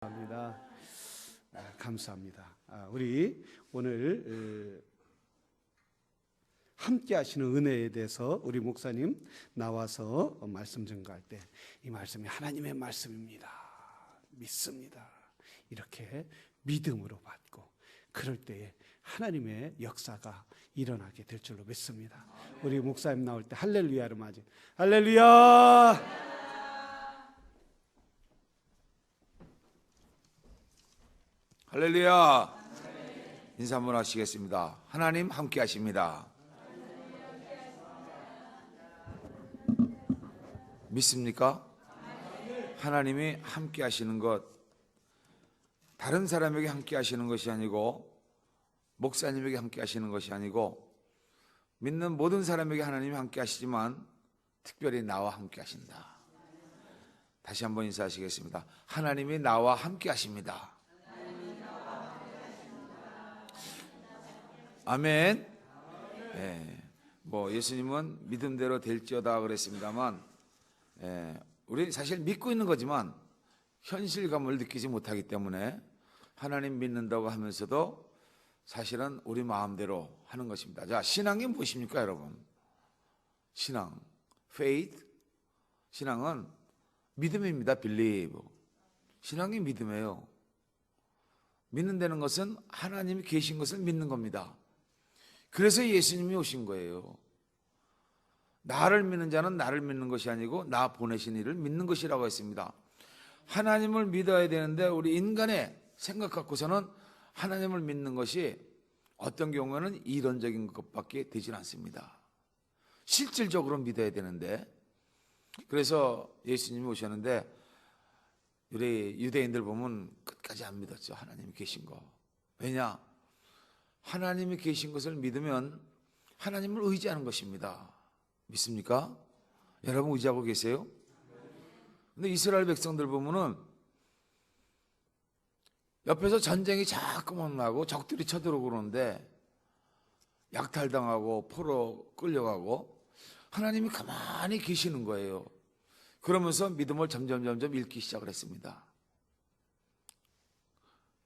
감사합니다. 감사합니다. 우리 오늘 함께 하시는 은혜에 대해서 우리 목사님 나와서 말씀 전가할 때 이 말씀이 하나님의 말씀입니다. 믿습니다. 이렇게 믿음으로 받고 그럴 때에 하나님의 역사가 일어나게 될 줄로 믿습니다. 우리 목사님 나올 때 할렐루야를 맞이. 할렐루야! 할렐루야. 인사 한번 하시겠습니다. 하나님 함께 하십니다. 믿습니까? 하나님이 함께 하시는 것, 다른 사람에게 함께 하시는 것이 아니고 목사님에게 함께 하시는 것이 아니고 믿는 모든 사람에게 하나님이 함께 하시지만 특별히 나와 함께 하신다. 다시 한번 인사하시겠습니다. 하나님이 나와 함께 하십니다. 아멘. 예수님은 믿음대로 될지어다 그랬습니다만, 우리 사실 믿고 있는 거지만 현실감을 느끼지 못하기 때문에 하나님 믿는다고 하면서도 사실은 우리 마음대로 하는 것입니다. 자, 신앙이 무엇입니까, 여러분? 신앙, faith. 신앙은 믿음입니다. believe. 신앙이 믿음이에요. 믿는다는 것은 하나님이 계신 것을 믿는 겁니다. 그래서 예수님이 오신 거예요. 나를 믿는 자는 나를 믿는 것이 아니고 나 보내신 이를 믿는 것이라고 했습니다. 하나님을 믿어야 되는데 우리 인간의 생각 갖고서는 하나님을 믿는 것이 어떤 경우에는 이론적인 것밖에 되질 않습니다. 실질적으로 믿어야 되는데, 그래서 예수님이 오셨는데 우리 유대인들 보면 끝까지 안 믿었죠. 하나님이 계신 거. 왜냐? 하나님이 계신 것을 믿으면 하나님을 의지하는 것입니다. 믿습니까? 여러분 의지하고 계세요? 근데 이스라엘 백성들 보면은 옆에서 전쟁이 자꾸만 나고 적들이 쳐들어오고 그러는데 약탈당하고 포로 끌려가고 하나님이 가만히 계시는 거예요. 그러면서 믿음을 점점 잃기 시작을 했습니다.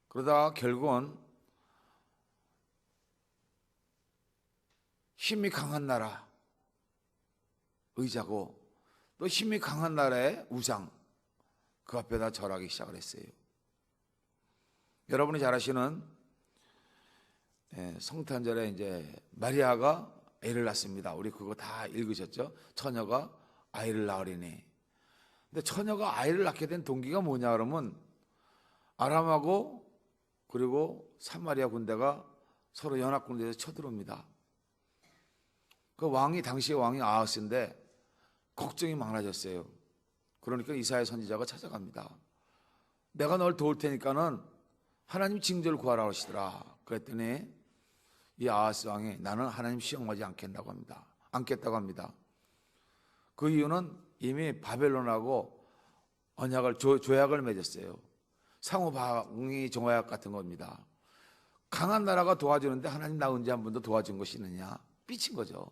그러다가 결국은 힘이 강한 나라 의지하고 또 힘이 강한 나라의 우상 그 앞에다 절하기 시작을 했어요. 여러분이 잘 아시는 성탄절에 이제 마리아가 애를 낳습니다. 우리 그거 다 읽으셨죠? 처녀가 아이를 낳으리니. 근데 처녀가 아이를 낳게 된 동기가 뭐냐 그러면 아람하고 그리고 사마리아 군대가 서로 연합군대에서 쳐들어옵니다. 그 왕이 당시의 왕이 아하스인데 걱정이 많아졌어요. 그러니까 이사야 선지자가 찾아갑니다. 내가 널 도울 테니까는 하나님 징조를 구하라고 하시더라. 그랬더니 이 아하스 왕이 나는 하나님 시험하지 않겠다고 합니다. 그 이유는 이미 바벨론하고 언약을 조약을 맺었어요. 상호방위 조약 같은 겁니다. 강한 나라가 도와주는데 하나님 나 언제 한 번도 도와준 것이 있느냐? 삐친 거죠.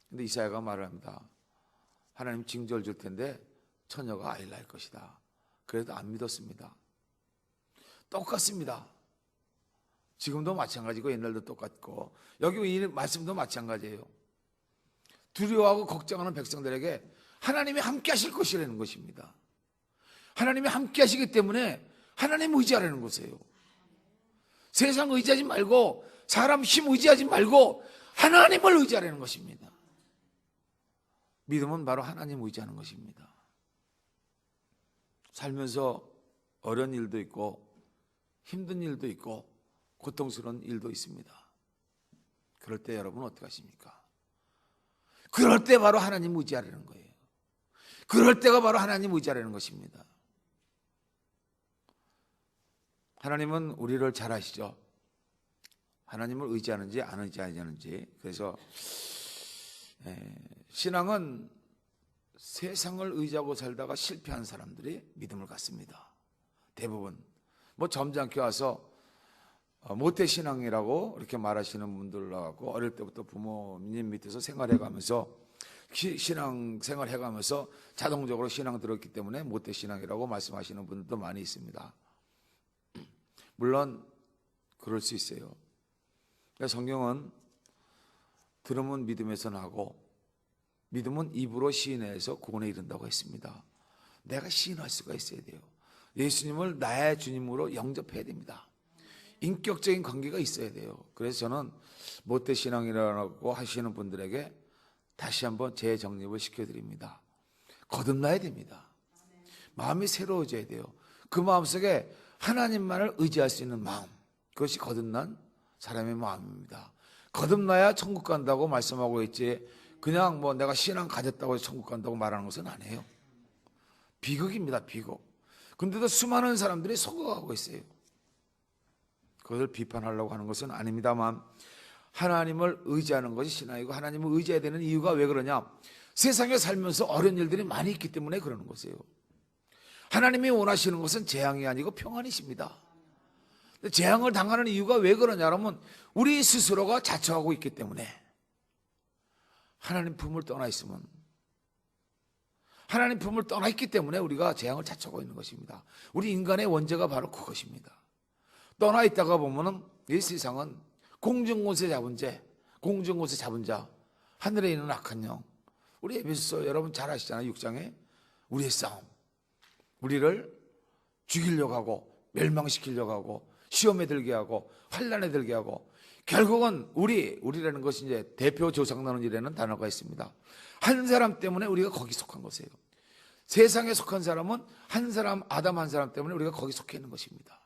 근데 이사야가 말을 합니다. 하나님 징조를 줄 텐데 처녀가 아이를 낳을 것이다. 그래도 안 믿었습니다. 똑같습니다. 지금도 마찬가지고 옛날도 똑같고 여기 이 말씀도 마찬가지예요. 두려워하고 걱정하는 백성들에게 하나님이 함께 하실 것이라는 것입니다. 하나님이 함께 하시기 때문에 하나님 의지하라는 것이에요. 세상 의지하지 말고 사람 힘 의지하지 말고 하나님을 의지하라는 것입니다. 믿음은 바로 하나님 의지하는 것입니다. 살면서 어려운 일도 있고 힘든 일도 있고 고통스러운 일도 있습니다. 그럴 때 여러분 어떻게 하십니까? 그럴 때 바로 하나님 의지하라는 거예요. 그럴 때가 바로 하나님 의지하라는 것입니다. 하나님은 우리를 잘 아시죠? 하나님을 의지하는지 안 의지하는지. 그래서 신앙은 세상을 의지하고 살다가 실패한 사람들이 믿음을 갖습니다. 대부분 점잖게 와서 모태신앙이라고 이렇게 말하시는 분들 나왔고 어릴 때부터 부모님 밑에서 생활해가면서 신앙생활 해가면서 자동적으로 신앙 들었기 때문에 모태 신앙이라고 말씀하시는 분들도 많이 있습니다. 물론 그럴 수 있어요. 성경은 들으면 믿음에서 나고 믿음은 입으로 시인해서 구원에 이른다고 했습니다. 내가 시인할 수가 있어야 돼요. 예수님을 나의 주님으로 영접해야 됩니다. 인격적인 관계가 있어야 돼요. 그래서 저는 모태신앙이라고 하시는 분들에게 다시 한번 재정립을 시켜드립니다. 거듭나야 됩니다. 마음이 새로워져야 돼요. 그 마음속에 하나님만을 의지할 수 있는 마음, 그것이 거듭난 사람의 마음입니다. 거듭나야 천국 간다고 말씀하고 있지, 그냥 뭐 내가 신앙 가졌다고 해서 천국 간다고 말하는 것은 아니에요. 비극입니다, 비극. 근데도 수많은 사람들이 속어가고 있어요. 그것을 비판하려고 하는 것은 아닙니다만, 하나님을 의지하는 것이 신앙이고, 하나님을 의지해야 되는 이유가 왜 그러냐? 세상에 살면서 어려운 일들이 많이 있기 때문에 그러는 것이에요. 하나님이 원하시는 것은 재앙이 아니고 평안이십니다. 재앙을 당하는 이유가 왜 그러냐면 우리 스스로가 자초하고 있기 때문에. 하나님 품을 떠나 있으면, 하나님 품을 떠나 있기 때문에 우리가 재앙을 자초하고 있는 것입니다. 우리 인간의 원죄가 바로 그것입니다. 떠나 있다가 보면은 이 세상은 공중곳에 잡은 자, 공중곳에 잡은 자, 하늘에 있는 악한 영. 우리 에베소서 여러분 잘 아시잖아요. 6장에 우리의 싸움, 우리를 죽이려고 하고 멸망시키려고 하고 시험에 들게 하고 환난에 들게 하고, 결국은 우리라는 것이 이제 대표 조상론이라는 단어가 있습니다. 한 사람 때문에 우리가 거기 속한 것이에요. 세상에 속한 사람은 한 사람, 아담 한 사람 때문에 우리가 거기 속해 있는 것입니다.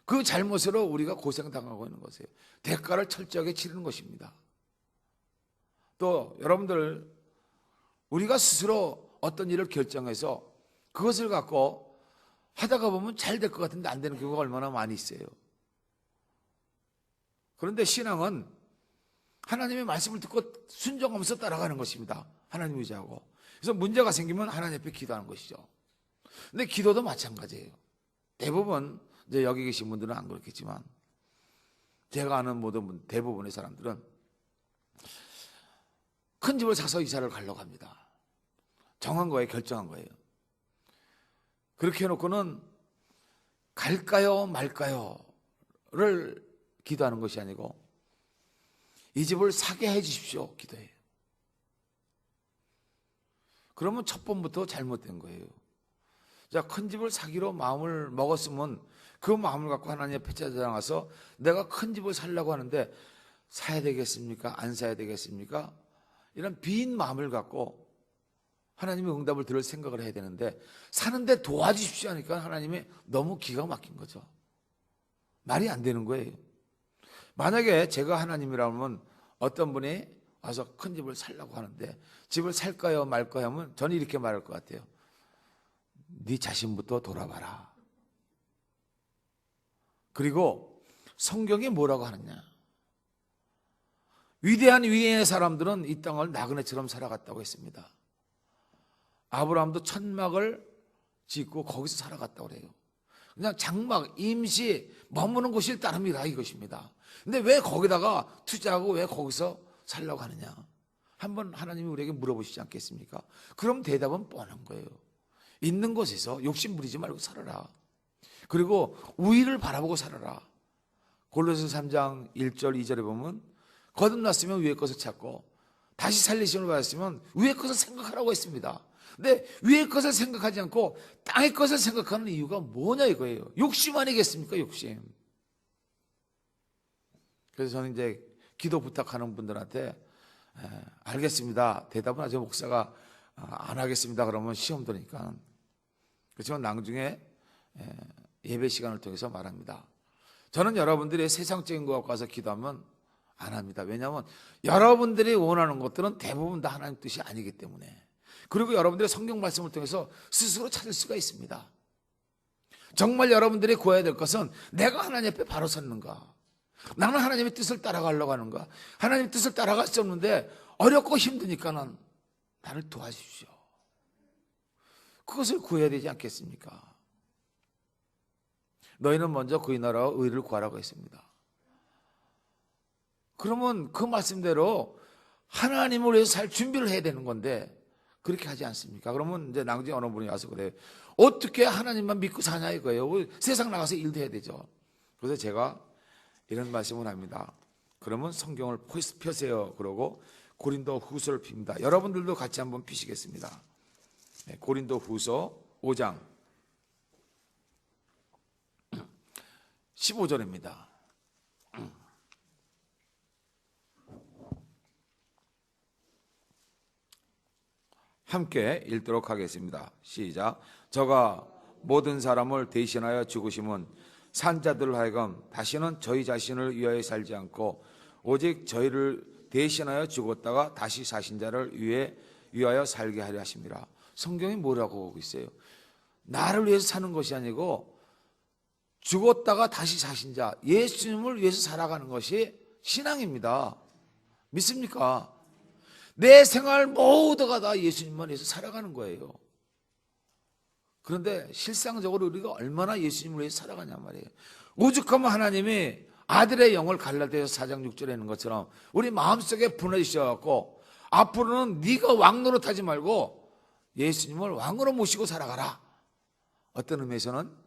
그 잘못으로 우리가 고생당하고 있는 것이에요. 대가를 철저하게 치르는 것입니다. 또 여러분들, 우리가 스스로 어떤 일을 결정해서 그것을 갖고 하다가 보면 잘 될 것 같은데 안 되는 경우가 얼마나 많이 있어요. 그런데 신앙은 하나님의 말씀을 듣고 순종하면서 따라가는 것입니다. 하나님 의지하고. 그래서 문제가 생기면 하나님 앞에 기도하는 것이죠. 근데 기도도 마찬가지예요. 대부분 이제 여기 계신 분들은 안 그렇겠지만, 제가 아는 모든 분, 대부분의 사람들은 큰 집을 사서 이사를 가려고 합니다. 정한 거예요. 결정한 거예요. 그렇게 해놓고는 갈까요 말까요를 기도하는 것이 아니고 이 집을 사게 해 주십시오 기도해요. 그러면 첫 번부터 잘못된 거예요. 자, 큰 집을 사기로 마음을 먹었으면 그 마음을 갖고 하나님 앞에 찾아나가서 내가 큰 집을 살려고 하는데 사야 되겠습니까? 안 사야 되겠습니까? 이런 빈 마음을 갖고 하나님의 응답을 들을 생각을 해야 되는데, 사는데 도와주십시오 하니까 하나님이 너무 기가 막힌 거죠. 말이 안 되는 거예요. 만약에 제가 하나님이라면 어떤 분이 와서 큰 집을 살려고 하는데 집을 살까요 말까요 하면 저는 이렇게 말할 것 같아요. 네 자신부터 돌아봐라. 그리고 성경이 뭐라고 하느냐? 위대한 위의 사람들은 이 땅을 나그네처럼 살아갔다고 했습니다. 아브라함도 천막을 짓고 거기서 살아갔다고 그래요. 그냥 장막, 임시 머무는 곳이 따름이라 이것입니다. 근데 왜 거기다가 투자하고 왜 거기서 살려고 하느냐? 한번 하나님이 우리에게 물어보시지 않겠습니까? 그럼 대답은 뻔한 거예요. 있는 곳에서 욕심 부리지 말고 살아라. 그리고 우위를 바라보고 살아라. 골로새 3장 1절 2절에 보면 거듭났으면 위의 것을 찾고 다시 살리심을 받았으면 위의 것을 생각하라고 했습니다. 근데 위의 것을 생각하지 않고 땅의 것을 생각하는 이유가 뭐냐 이거예요. 욕심 아니겠습니까? 욕심. 그래서 저는 이제 기도 부탁하는 분들한테 알겠습니다. 대답은 아직 목사가 안 하겠습니다. 그러면 시험 드니까. 그렇지만 나중에 예배 시간을 통해서 말합니다. 저는 여러분들이 세상적인 것 갖고 와서 기도하면 안 합니다. 왜냐하면 여러분들이 원하는 것들은 대부분 다 하나님 뜻이 아니기 때문에. 그리고 여러분들의 성경 말씀을 통해서 스스로 찾을 수가 있습니다. 정말 여러분들이 구해야 될 것은 내가 하나님 앞에 바로 섰는가? 나는 하나님의 뜻을 따라가려고 하는가? 하나님의 뜻을 따라갈 수 없는데 어렵고 힘드니까는 나를 도와주십시오. 그것을 구해야 되지 않겠습니까? 너희는 먼저 그의 나라와 의를 구하라고 했습니다. 그러면 그 말씀대로 하나님을 위해서 살 준비를 해야 되는 건데 그렇게 하지 않습니까? 그러면 이제 나중에 어느 분이 와서 그래요. 어떻게 하나님만 믿고 사냐 이거예요. 세상 나가서 일도 해야 되죠. 그래서 제가 이런 말씀을 합니다. 그러면 성경을 펴세요. 그러고 고린도 후서를 핍니다. 여러분들도 같이 한번 피시겠습니다. 네, 고린도 후서 5장 15절입니다. 함께 읽도록 하겠습니다. 시작. 저가 모든 사람을 대신하여 죽으심은 산자들을 하여금 다시는 저희 자신을 위하여 살지 않고 오직 저희를 대신하여 죽었다가 다시 사신 자를 위하여 살게 하려 하심이라. 성경이 뭐라고 하고 있어요? 나를 위해서 사는 것이 아니고 죽었다가 다시 사신 자, 예수님을 위해서 살아가는 것이 신앙입니다. 믿습니까? 내 생활 모두가 다 예수님만 위해서 살아가는 거예요. 그런데 실상적으로 우리가 얼마나 예수님을 위해서 살아가냐 말이에요. 오죽하면 하나님이 아들의 영을 갈라디아서 4장 6절에 있는 것처럼 우리 마음속에 보내주셔갖고 앞으로는 네가 왕 노릇하지 말고 예수님을 왕으로 모시고 살아가라. 어떤 의미에서는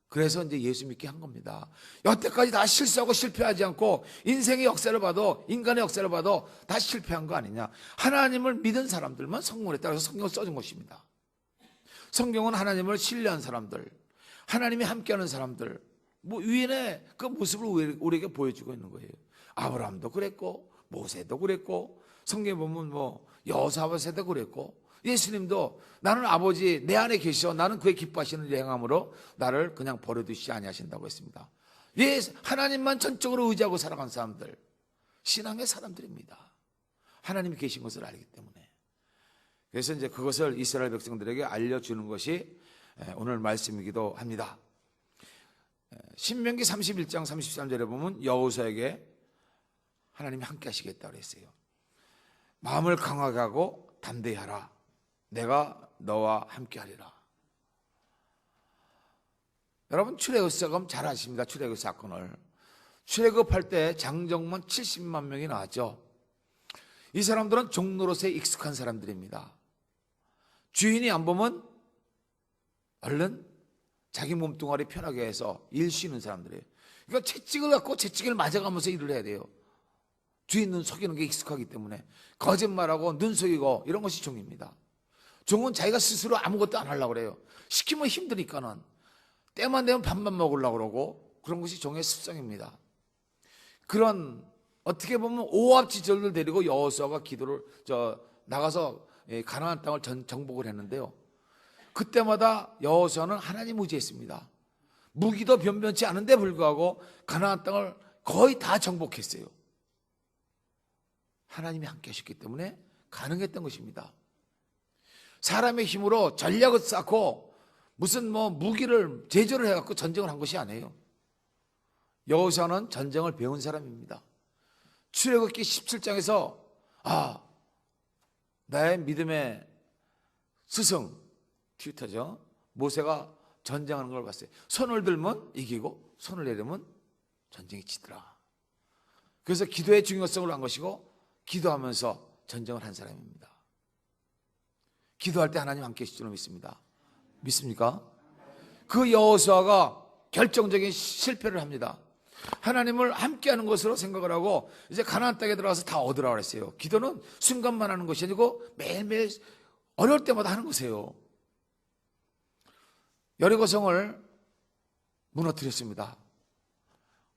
그래서 이제 예수 믿게 한 겁니다. 여태까지 다 실수하고 실패하지 않고 인생의 역사를 봐도 인간의 역사를 봐도 다 실패한 거 아니냐. 하나님을 믿은 사람들만 성공했다. 그래서 성경을 써준 것입니다. 성경은 하나님을 신뢰한 사람들, 하나님이 함께하는 사람들, 위인의 그 모습을 우리에게 보여주고 있는 거예요. 아브라함도 그랬고 모세도 그랬고 성경에 보면 여호사밧도 그랬고 예수님도 나는 아버지 내 안에 계시어 나는 그의 기뻐하시는 일을 행함으로 나를 그냥 버려두시지 아니하신다고 했습니다. 하나님만 전적으로 의지하고 살아간 사람들, 신앙의 사람들입니다. 하나님이 계신 것을 알기 때문에. 그래서 이제 그것을 이스라엘 백성들에게 알려주는 것이 오늘 말씀이기도 합니다. 신명기 31장 33절에 보면 여호수아에게 하나님이 함께 하시겠다고 했어요. 마음을 강하게 하고 담대히 하라. 내가 너와 함께 하리라. 여러분 출애굽 사건 잘 아십니다. 출애굽 사건을. 출애굽할 때 장정만 70만 명이 나왔죠. 이 사람들은 종노릇에 익숙한 사람들입니다. 주인이 안 보면 얼른 자기 몸뚱아리 편하게 해서 일 쉬는 사람들이에요. 그러니까 채찍을 갖고 채찍을 맞아가면서 일을 해야 돼요. 주인 눈 속이는 게 익숙하기 때문에 거짓말하고 눈 속이고 이런 것이 종입니다. 종은 자기가 스스로 아무것도 안 하려고 그래요. 시키면 힘드니까는 때만 되면 밥만 먹으려고 그러고 그런 것이 종의 습성입니다. 그런 어떻게 보면 오합지졸을 데리고 여호수아가 기도를 나가서 가나안 땅을 정복을 했는데요. 그때마다 여호수아는 하나님 의지했습니다. 무기도 변변치 않은데 불구하고 가나안 땅을 거의 다 정복했어요. 하나님이 함께 하셨기 때문에 가능했던 것입니다. 사람의 힘으로 전략을 쌓고 무슨 무기를 제조를 해갖고 전쟁을 한 것이 아니에요. 여호수아는 전쟁을 배운 사람입니다. 출애굽기 17장에서 나의 믿음의 스승 튜터죠. 모세가 전쟁하는 걸 봤어요. 손을 들면 이기고 손을 내리면 전쟁이 지더라. 그래서 기도의 중요성을 한 것이고 기도하면서 전쟁을 한 사람입니다. 기도할 때 하나님 함께 하실 줄 믿습니다. 믿습니까? 그 여호수아가 결정적인 실패를 합니다. 하나님을 함께하는 것으로 생각을 하고 이제 가나안 땅에 들어가서 다 얻으라고 했어요. 기도는 순간만 하는 것이 아니고 매일매일 어려울 때마다 하는 것이에요. 여리고성을 무너뜨렸습니다.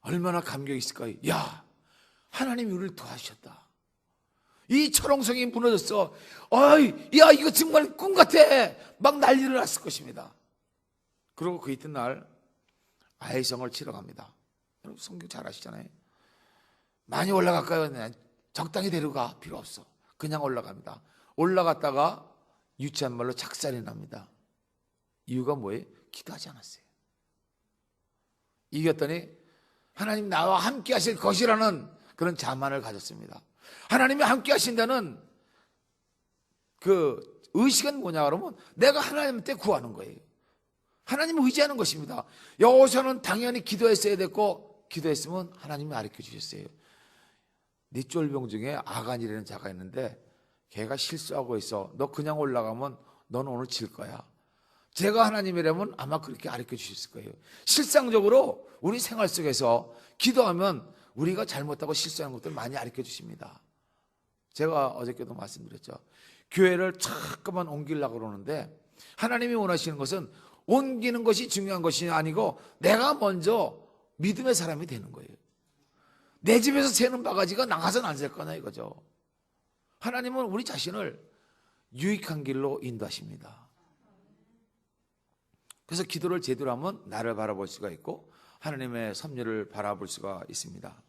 얼마나 감격이 있을까요? 야, 하나님이 우리를 도와주셨다. 이 철옹성이 무너졌어. 야, 이거 정말 꿈 같아. 막 난리를 났을 것입니다. 그리고 그 이튿날 아이성을 치러 갑니다. 여러분 성경 잘 아시잖아요. 많이 올라갈까요? 적당히 데려가. 필요 없어. 그냥 올라갑니다. 올라갔다가 유치한 말로 작살이 납니다. 이유가 뭐예요? 기도하지 않았어요. 이겼더니 하나님 나와 함께 하실 것이라는 그런 자만을 가졌습니다. 하나님이 함께 하신다는 그 의식은 뭐냐 그러면 내가 하나님한테 구하는 거예요. 하나님을 의지하는 것입니다. 여호수아는 당연히 기도했어야 됐고 기도했으면 하나님이 가르쳐 주셨어요. 네 쫄병 중에 아간이라는 자가 있는데 걔가 실수하고 있어. 너 그냥 올라가면 너는 오늘 질 거야. 제가 하나님이라면 아마 그렇게 가르쳐 주셨을 거예요. 실상적으로 우리 생활 속에서 기도하면 우리가 잘못하고 실수하는 것들 많이 가르쳐 주십니다. 제가 어저께도 말씀드렸죠. 교회를 자꾸만 옮기려고 그러는데 하나님이 원하시는 것은 옮기는 것이 중요한 것이 아니고 내가 먼저 믿음의 사람이 되는 거예요. 내 집에서 새는 바가지가 나가서는 안 될 거나 이거죠. 하나님은 우리 자신을 유익한 길로 인도하십니다. 그래서 기도를 제대로 하면 나를 바라볼 수가 있고 하나님의 섭리를 바라볼 수가 있습니다.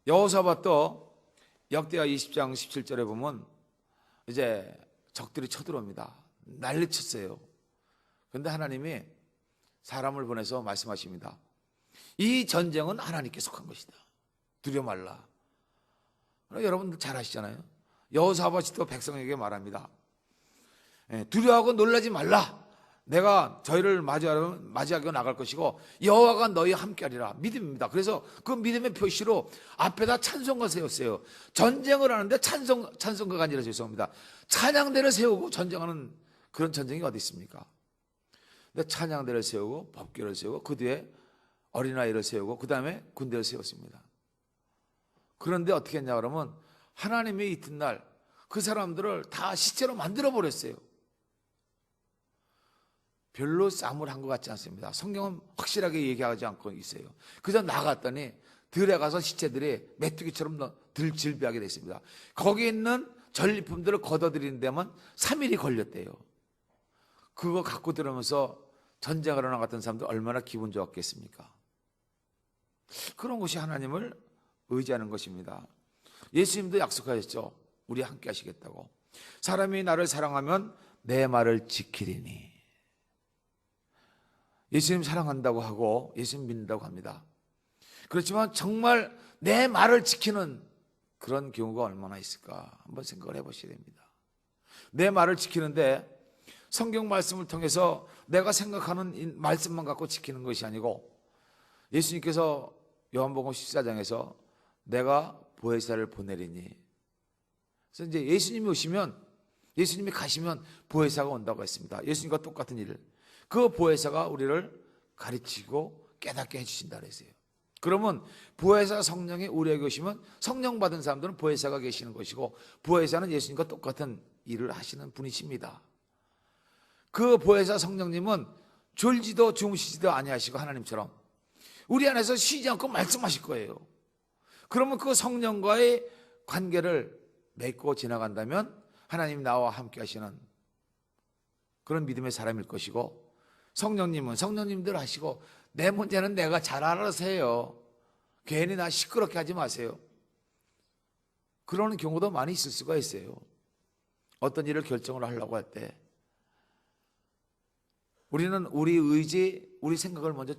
여호사밧도 역대하 20장 17절에 보면 이제 적들이 쳐들어옵니다. 난리쳤어요. 그런데 하나님이 사람을 보내서 말씀하십니다. 이 전쟁은 하나님께 속한 것이다. 두려워 말라. 여러분들 잘 아시잖아요. 여호사밧이 또 백성에게 말합니다. 두려워하고 놀라지 말라. 내가 저희를 맞이하고 나갈 것이고 여호와가 너희 함께하리라. 믿음입니다. 그래서 그 믿음의 표시로 앞에다 찬송가 세웠어요. 전쟁을 하는데 찬송가가 아니라 죄송합니다. 찬양대를 세우고 전쟁하는 그런 전쟁이 어디 있습니까? 근데 찬양대를 세우고 법궤를 세우고 그 뒤에 어린아이를 세우고 그 다음에 군대를 세웠습니다. 그런데 어떻게 했냐 그러면 하나님의 이튿날 그 사람들을 다 시체로 만들어 버렸어요. 별로 싸움을 한 것 같지 않습니다. 성경은 확실하게 얘기하지 않고 있어요. 그래서 나갔더니 들에 가서 시체들이 메뚜기처럼 들질비하게 됐습니다. 거기 있는 전리품들을 걷어들이는 데만 3일이 걸렸대요. 그거 갖고 들으면서 전쟁하러 나갔던 사람들 얼마나 기분 좋았겠습니까? 그런 것이 하나님을 의지하는 것입니다. 예수님도 약속하셨죠. 우리 함께 하시겠다고. 사람이 나를 사랑하면 내 말을 지키리니. 예수님 사랑한다고 하고 예수님 믿는다고 합니다. 그렇지만 정말 내 말을 지키는 그런 경우가 얼마나 있을까 한번 생각을 해보셔야 됩니다. 내 말을 지키는데 성경 말씀을 통해서 내가 생각하는 이 말씀만 갖고 지키는 것이 아니고 예수님께서 요한복음 14장에서 내가 보혜사를 보내리니. 그래서 이제 예수님이 오시면 예수님이 가시면 보혜사가 온다고 했습니다. 예수님과 똑같은 일을. 그 보혜사가 우리를 가르치고 깨닫게 해주신다 그랬어요. 그러면 보혜사 성령이 우리에게 오시면 성령 받은 사람들은 보혜사가 계시는 것이고 보혜사는 예수님과 똑같은 일을 하시는 분이십니다. 그 보혜사 성령님은 졸지도 주무시지도 아니하시고 하나님처럼 우리 안에서 쉬지 않고 말씀하실 거예요. 그러면 그 성령과의 관계를 맺고 지나간다면 하나님 나와 함께 하시는 그런 믿음의 사람일 것이고 성령님은 성령님들 하시고 내 문제는 내가 잘 알아서 해요. 괜히 나 시끄럽게 하지 마세요. 그러는 경우도 많이 있을 수가 있어요. 어떤 일을 결정을 하려고 할 때 우리는 우리 의지, 우리 생각을 먼저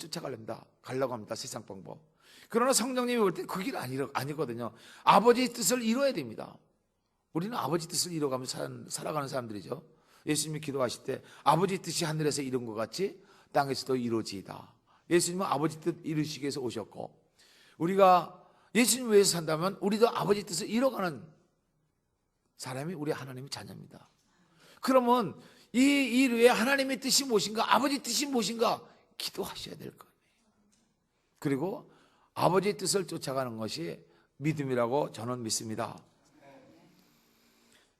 가려고 합니다. 세상 방법. 그러나 성령님이 올 때 그 길 아니거든요. 아버지의 뜻을 이루어야 됩니다. 우리는 아버지 뜻을 이루어가면서 살아가는 사람들이죠. 예수님이 기도하실 때 아버지 뜻이 하늘에서 이룬 것 같이 땅에서도 이루어지이다. 예수님은 아버지 뜻 이루시기 위해서 오셨고 우리가 예수님 위해서 산다면 우리도 아버지 뜻을 이뤄가는 사람이 우리 하나님의 자녀입니다. 그러면 이 일 외에 하나님의 뜻이 무엇인가, 아버지 뜻이 무엇인가 기도하셔야 될 거예요. 그리고 아버지의 뜻을 쫓아가는 것이 믿음이라고 저는 믿습니다.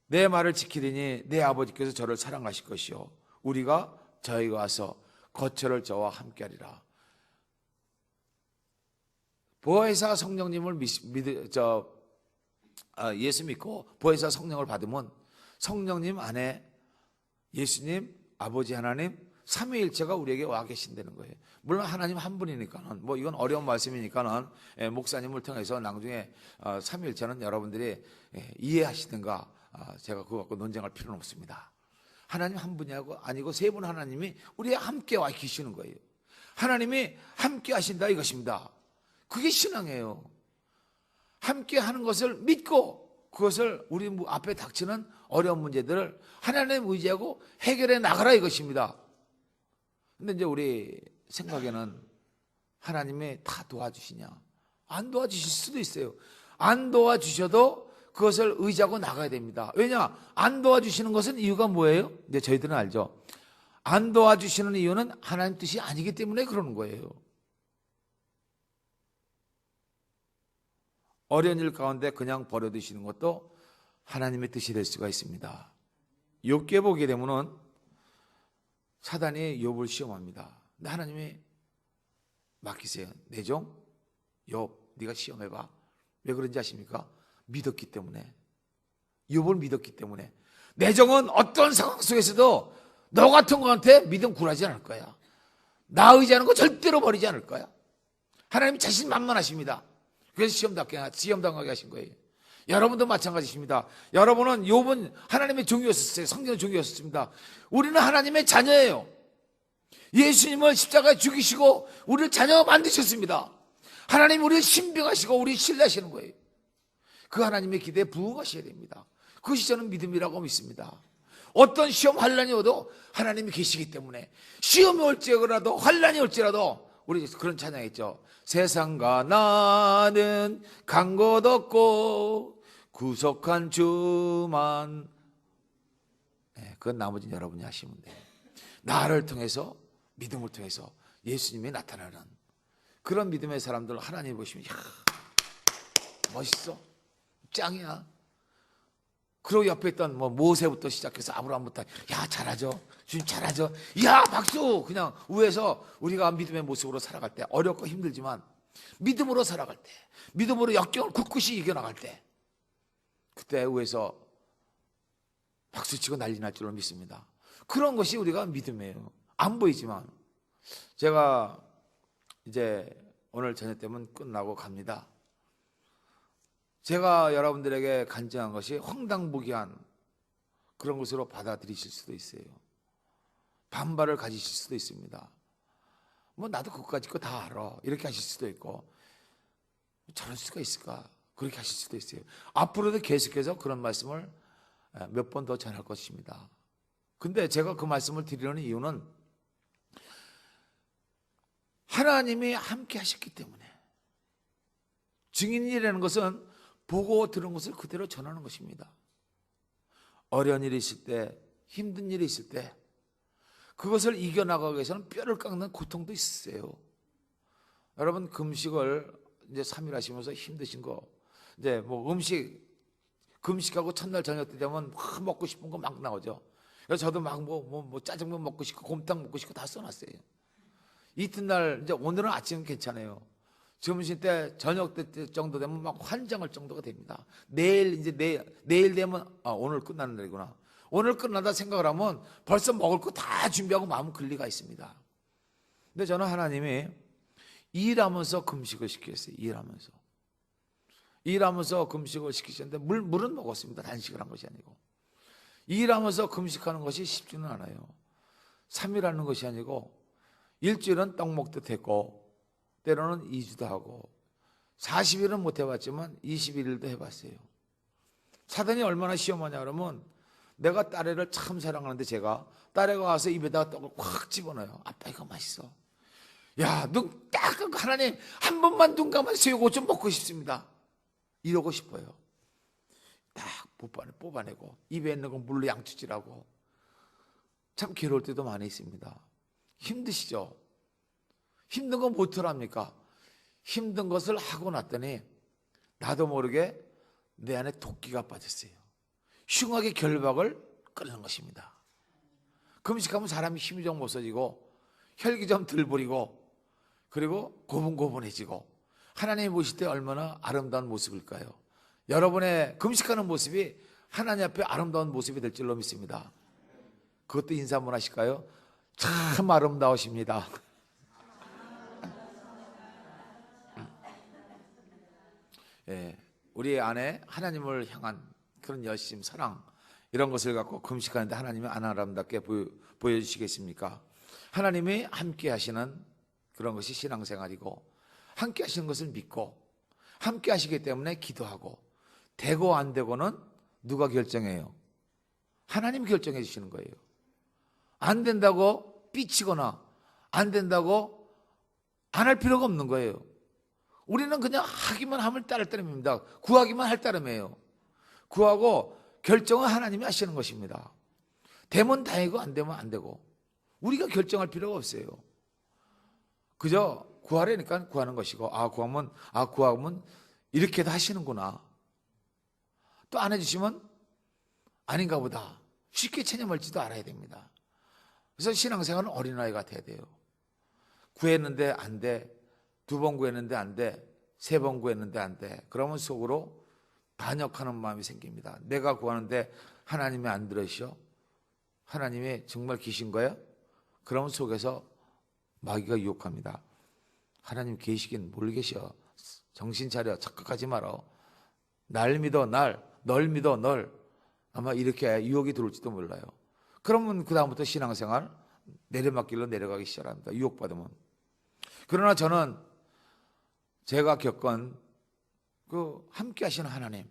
내 말을 지키리니 내 아버지께서 저를 사랑하실 것이요 우리가 저에게 와서 거처를 저와 함께하리라. 보혜사 성령님을 예수 믿고 보혜사 성령을 받으면 성령님 안에 예수님, 아버지 하나님, 삼위일체가 우리에게 와 계신다는 거예요. 물론 하나님 한 분이니까는 뭐 이건 어려운 말씀이니까는 목사님을 통해서 나중에 삼위일체는 여러분들이 이해하시든가 제가 그거 갖고 논쟁할 필요는 없습니다. 하나님 한 분이 아니고 세 분 하나님이 우리와 함께 와 계시는 거예요. 하나님이 함께 하신다 이것입니다. 그게 신앙이에요. 함께 하는 것을 믿고 그것을 우리 앞에 닥치는 어려운 문제들을 하나님 의지하고 해결해 나가라 이것입니다. 근데 이제 우리 생각에는 하나님이 다 도와주시냐? 안 도와주실 수도 있어요. 안 도와주셔도 그것을 의지하고 나가야 됩니다. 왜냐? 안 도와주시는 것은 이유가 뭐예요? 네, 저희들은 알죠. 안 도와주시는 이유는 하나님 뜻이 아니기 때문에 그러는 거예요. 어려운 일 가운데 그냥 버려두시는 것도 하나님의 뜻이 될 수가 있습니다. 욥기에 보게 되면은 사단이 욥을 시험합니다. 근데 하나님이 맡기세요. 내 종 욥, 네가 시험해봐. 왜 그런지 아십니까? 믿었기 때문에. 욥을 믿었기 때문에. 내 종은 어떤 상황 속에서도 너 같은 거한테 믿음 굴하지 않을 거야. 나 의지하는 거 절대로 버리지 않을 거야. 하나님 자신만만하십니다. 그래서 시험당하게 하신 거예요. 여러분도 마찬가지십니다. 여러분은 욥은 하나님의 종이었었어요. 성경의 종이었습니다. 우리는 하나님의 자녀예요. 예수님을 십자가에 죽이시고 우리를 자녀 만드셨습니다. 하나님 우리를 신빙하시고 우리 신뢰하시는 거예요. 그 하나님의 기대에 부응하셔야 됩니다. 그것이 저는 믿음이라고 믿습니다. 어떤 시험 환란이 오도 하나님이 계시기 때문에 시험이 올지라도 환란이 올지라도 우리 그런 찬양이 있죠. 세상과 나는 간 곳 없고 구속한 주만. 네, 그건 나머지는 여러분이 하시면 돼요. 나를 통해서 믿음을 통해서 예수님이 나타나는 그런 믿음의 사람들 하나님 보시면 야 멋있어 짱이야. 그리고 옆에 있던 모세부터 시작해서 아브라함부터 야 잘하죠. 주님 잘하죠. 야 박수. 그냥 위에서 우리가 믿음의 모습으로 살아갈 때 어렵고 힘들지만 믿음으로 살아갈 때 믿음으로 역경을 굳굳이 이겨나갈 때 그때 위에서 박수치고 난리 날 줄로 믿습니다. 그런 것이 우리가 믿음이에요. 안 보이지만 제가 이제 오늘 저녁 때면 끝나고 갑니다. 제가 여러분들에게 간증한 것이 황당무계한 그런 것으로 받아들이실 수도 있어요. 반발을 가지실 수도 있습니다. 나도 그것까지 거 다 알아 이렇게 하실 수도 있고 저럴 수가 있을까 그렇게 하실 수도 있어요. 앞으로도 계속해서 그런 말씀을 몇 번 더 전할 것입니다. 근데 제가 그 말씀을 드리려는 이유는 하나님이 함께 하셨기 때문에. 증인이라는 것은 보고 들은 것을 그대로 전하는 것입니다. 어려운 일이 있을 때, 힘든 일이 있을 때 그것을 이겨나가기 위해서는 뼈를 깎는 고통도 있어요. 여러분 금식을 이제 3일 하시면서 힘드신 거 이제 금식하고 첫날 저녁 때 되면 막 먹고 싶은 거 막 나오죠. 그래서 저도 막 짜장면 먹고 싶고 곰탕 먹고 싶고 다 써놨어요. 이튿날 이제 오늘은 아침은 괜찮아요. 점심 때 저녁 때 정도 되면 막 환장할 정도가 됩니다. 내일 되면 오늘 끝나는 날이구나. 오늘 끝나다 생각을 하면 벌써 먹을 거 다 준비하고 마음 근리가 있습니다. 근데 저는 하나님이 일하면서 금식을 시켰어요. 일하면서 금식을 시키셨는데 물은 먹었습니다. 단식을 한 것이 아니고. 일하면서 금식하는 것이 쉽지는 않아요. 3일 하는 것이 아니고 일주일은 떡 먹듯 했고 때로는 2주도 하고 40일은 못 해봤지만 21일도 해봤어요. 사단이 얼마나 시험하냐 그러면 내가 딸애를 참 사랑하는데 제가 딸애가 와서 입에다가 떡을 확 집어넣어요. 아빠 이거 맛있어. 야, 딱 하나님 한 번만 눈 감아 새우고 좀 먹고 싶습니다. 이러고 싶어요. 딱 뽑아내고 입에 있는 거 물로 양치질하고 참 괴로울 때도 많이 있습니다. 힘드시죠? 힘든 건 뭐더랍니까? 힘든 것을 하고 났더니 나도 모르게 내 안에 도끼가 빠졌어요. 흉하게 결박을 끊는 것입니다. 금식하면 사람이 힘이 좀 없어지고 혈기 좀 덜 부리고 그리고 고분고분해지고 하나님이 보실 때 얼마나 아름다운 모습일까요? 여러분의 금식하는 모습이 하나님 앞에 아름다운 모습이 될 줄로 믿습니다. 그것도 인사 한번 하실까요? 참 아름다우십니다. 예, 우리 안에 하나님을 향한 그런 열심, 사랑 이런 것을 갖고 금식하는데 하나님이 안 아름답게 보여주시겠습니까? 하나님이 함께 하시는 그런 것이 신앙생활이고 함께 하시는 것을 믿고 함께 하시기 때문에 기도하고 되고 안 되고는 누가 결정해요? 하나님 결정해 주시는 거예요. 안 된다고 삐치거나 안 된다고 안 할 필요가 없는 거예요. 우리는 그냥 하기만 하면 따를 따름입니다. 구하기만 할 따름이에요. 구하고 결정은 하나님이 하시는 것입니다. 되면 다행이고 안 되면 안 되고 우리가 결정할 필요가 없어요. 그저 구하려니까 구하는 것이고 구하면 이렇게도 하시는구나. 또 안 해주시면 아닌가 보다. 쉽게 체념할지도 알아야 됩니다. 그래서 신앙생활은 어린아이 같아야 돼요. 구했는데 안 돼. 2번 구했는데 안 돼. 3번 구했는데 안 돼. 그러면 속으로 반역하는 마음이 생깁니다. 내가 구하는데 하나님이 안 들으셔? 하나님이 정말 계신 거야? 그러면 속에서 마귀가 유혹합니다. 하나님 계시긴 뭘 계셔? 정신 차려. 착각하지 말어. 날 믿어 널 믿어 널. 아마 이렇게 유혹이 들어올지도 몰라요. 그러면 그 다음부터 신앙생활 내려막길로 내려가기 시작합니다. 유혹받으면. 그러나 저는 제가 겪은 그 함께 하시는 하나님,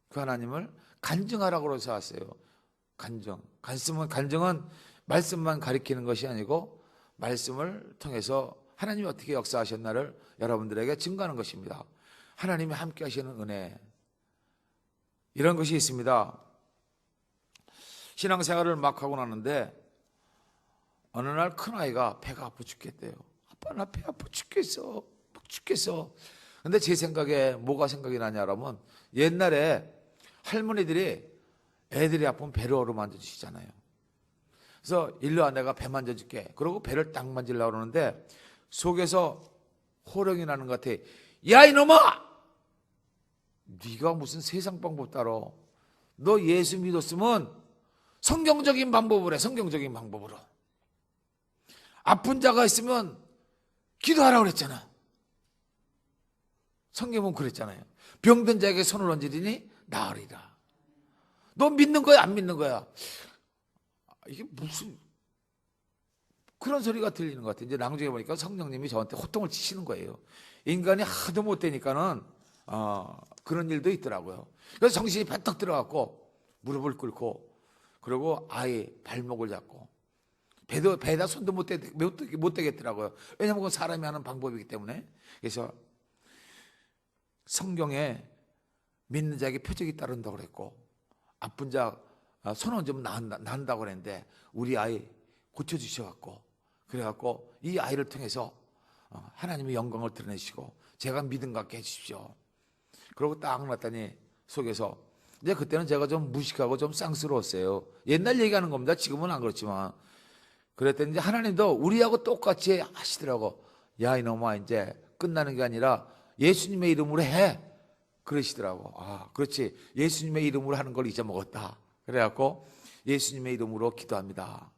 그 하나님을 간증하라고 그래서 왔어요. 간증은 말씀만 가리키는 것이 아니고 말씀을 통해서 하나님이 어떻게 역사하셨나를 여러분들에게 증거하는 것입니다. 하나님이 함께 하시는 은혜, 이런 것이 있습니다. 신앙생활을 막 하고 나는데 어느 날 큰아이가 배가 아파 죽겠대요. 아빠 나 배 아파 죽겠어. 근데 제 생각에 뭐가 생각이 나냐라면 옛날에 할머니들이 애들이 아프면 배를 어루만져 주시잖아요. 그래서 일로 와 내가 배 만져줄게. 그러고 배를 딱 만지려고 그러는데 속에서 호령이 나는 것 같아. 야 이놈아! 네가 무슨 세상 방법 따라. 너 예수 믿었으면 성경적인 방법으로 해. 성경적인 방법으로. 아픈 자가 있으면 기도하라고 그랬잖아. 성경은 그랬잖아요. 병든 자에게 손을 얹으리니 나으리라. 너 믿는 거야 안 믿는 거야? 이게 무슨 그런 소리가 들리는 것 같아요. 이제 나중에 보니까 성령님이 저한테 호통을 치시는 거예요. 인간이 하도 못 되니까는 그런 일도 있더라고요. 그래서 정신이 반떡 들어갔고 무릎을 꿇고 그리고 아이 발목을 잡고 배에다 손도 못 대겠더라고요. 왜냐하면 그건 사람이 하는 방법이기 때문에. 그래서 성경에 믿는 자에게 표적이 따른다고 그랬고 아픈 자 손 얹으면 나은다고 그랬는데 우리 아이 고쳐주셔갖고 그래갖고 이 아이를 통해서 하나님의 영광을 드러내시고 제가 믿음 갖게 해주십시오. 그러고 딱 놨더니 속에서 이제 그때는 제가 좀 무식하고 좀 쌍스러웠어요. 옛날 얘기하는 겁니다. 지금은 안 그렇지만 그랬더니 이제 하나님도 우리하고 똑같이 하시더라고. 야 이놈아 이제 끝나는 게 아니라 예수님의 이름으로 해. 그러시더라고. 그렇지. 예수님의 이름으로 하는 걸 잊어먹었다. 그래갖고 예수님의 이름으로 기도합니다.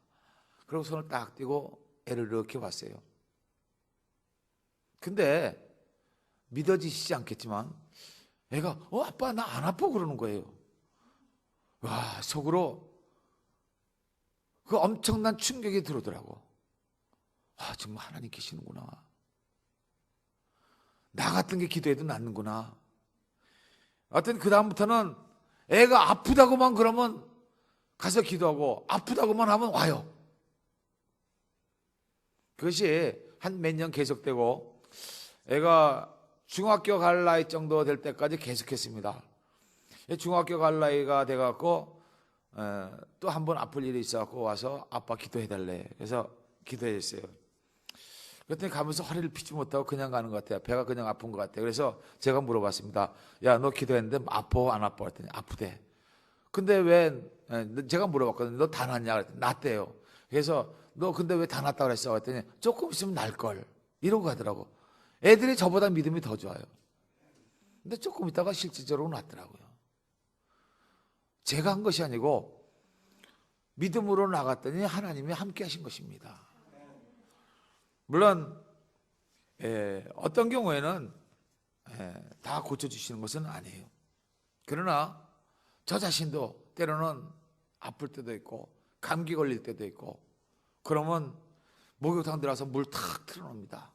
그리고 손을 딱 떼고 애를 이렇게 봤어요. 근데 믿어지시지 않겠지만 애가 아빠 나 안 아파 그러는 거예요. 와 속으로 그 엄청난 충격이 들어오더라고. 정말 하나님 계시는구나. 나 같은 게 기도해도 낫는구나. 하여튼 그 다음부터는 애가 아프다고만 그러면 가서 기도하고 아프다고만 하면 와요. 그것이 한 몇 년 계속되고 애가 중학교 갈 나이 정도 될 때까지 계속했습니다. 중학교 갈 나이가 돼갖고 또 한 번 아플 일이 있어갖고 와서 아빠 기도해달래. 그래서 기도했어요. 그랬더니 가면서 허리를 펴지 못하고 그냥 가는 것 같아요. 배가 그냥 아픈 것 같아요. 그래서 제가 물어봤습니다. 야, 너 기도했는데 아파 안 아파? 그랬더니 아프대. 근데 왜 제가 물어봤거든요. 너 다 낫냐? 그랬더니 낫대요. 그래서 너 근데 왜 다 낫다고 그랬어? 그랬더니 조금 있으면 날걸. 이러고 가더라고. 애들이 저보다 믿음이 더 좋아요. 근데 조금 있다가 실질적으로 낫더라고요. 제가 한 것이 아니고 믿음으로 나갔더니 하나님이 함께 하신 것입니다. 물론 어떤 경우에는 다 고쳐주시는 것은 아니에요. 그러나 저 자신도 때로는 아플 때도 있고 감기 걸릴 때도 있고 그러면 목욕탕 들어가서 물 탁 틀어놓습니다.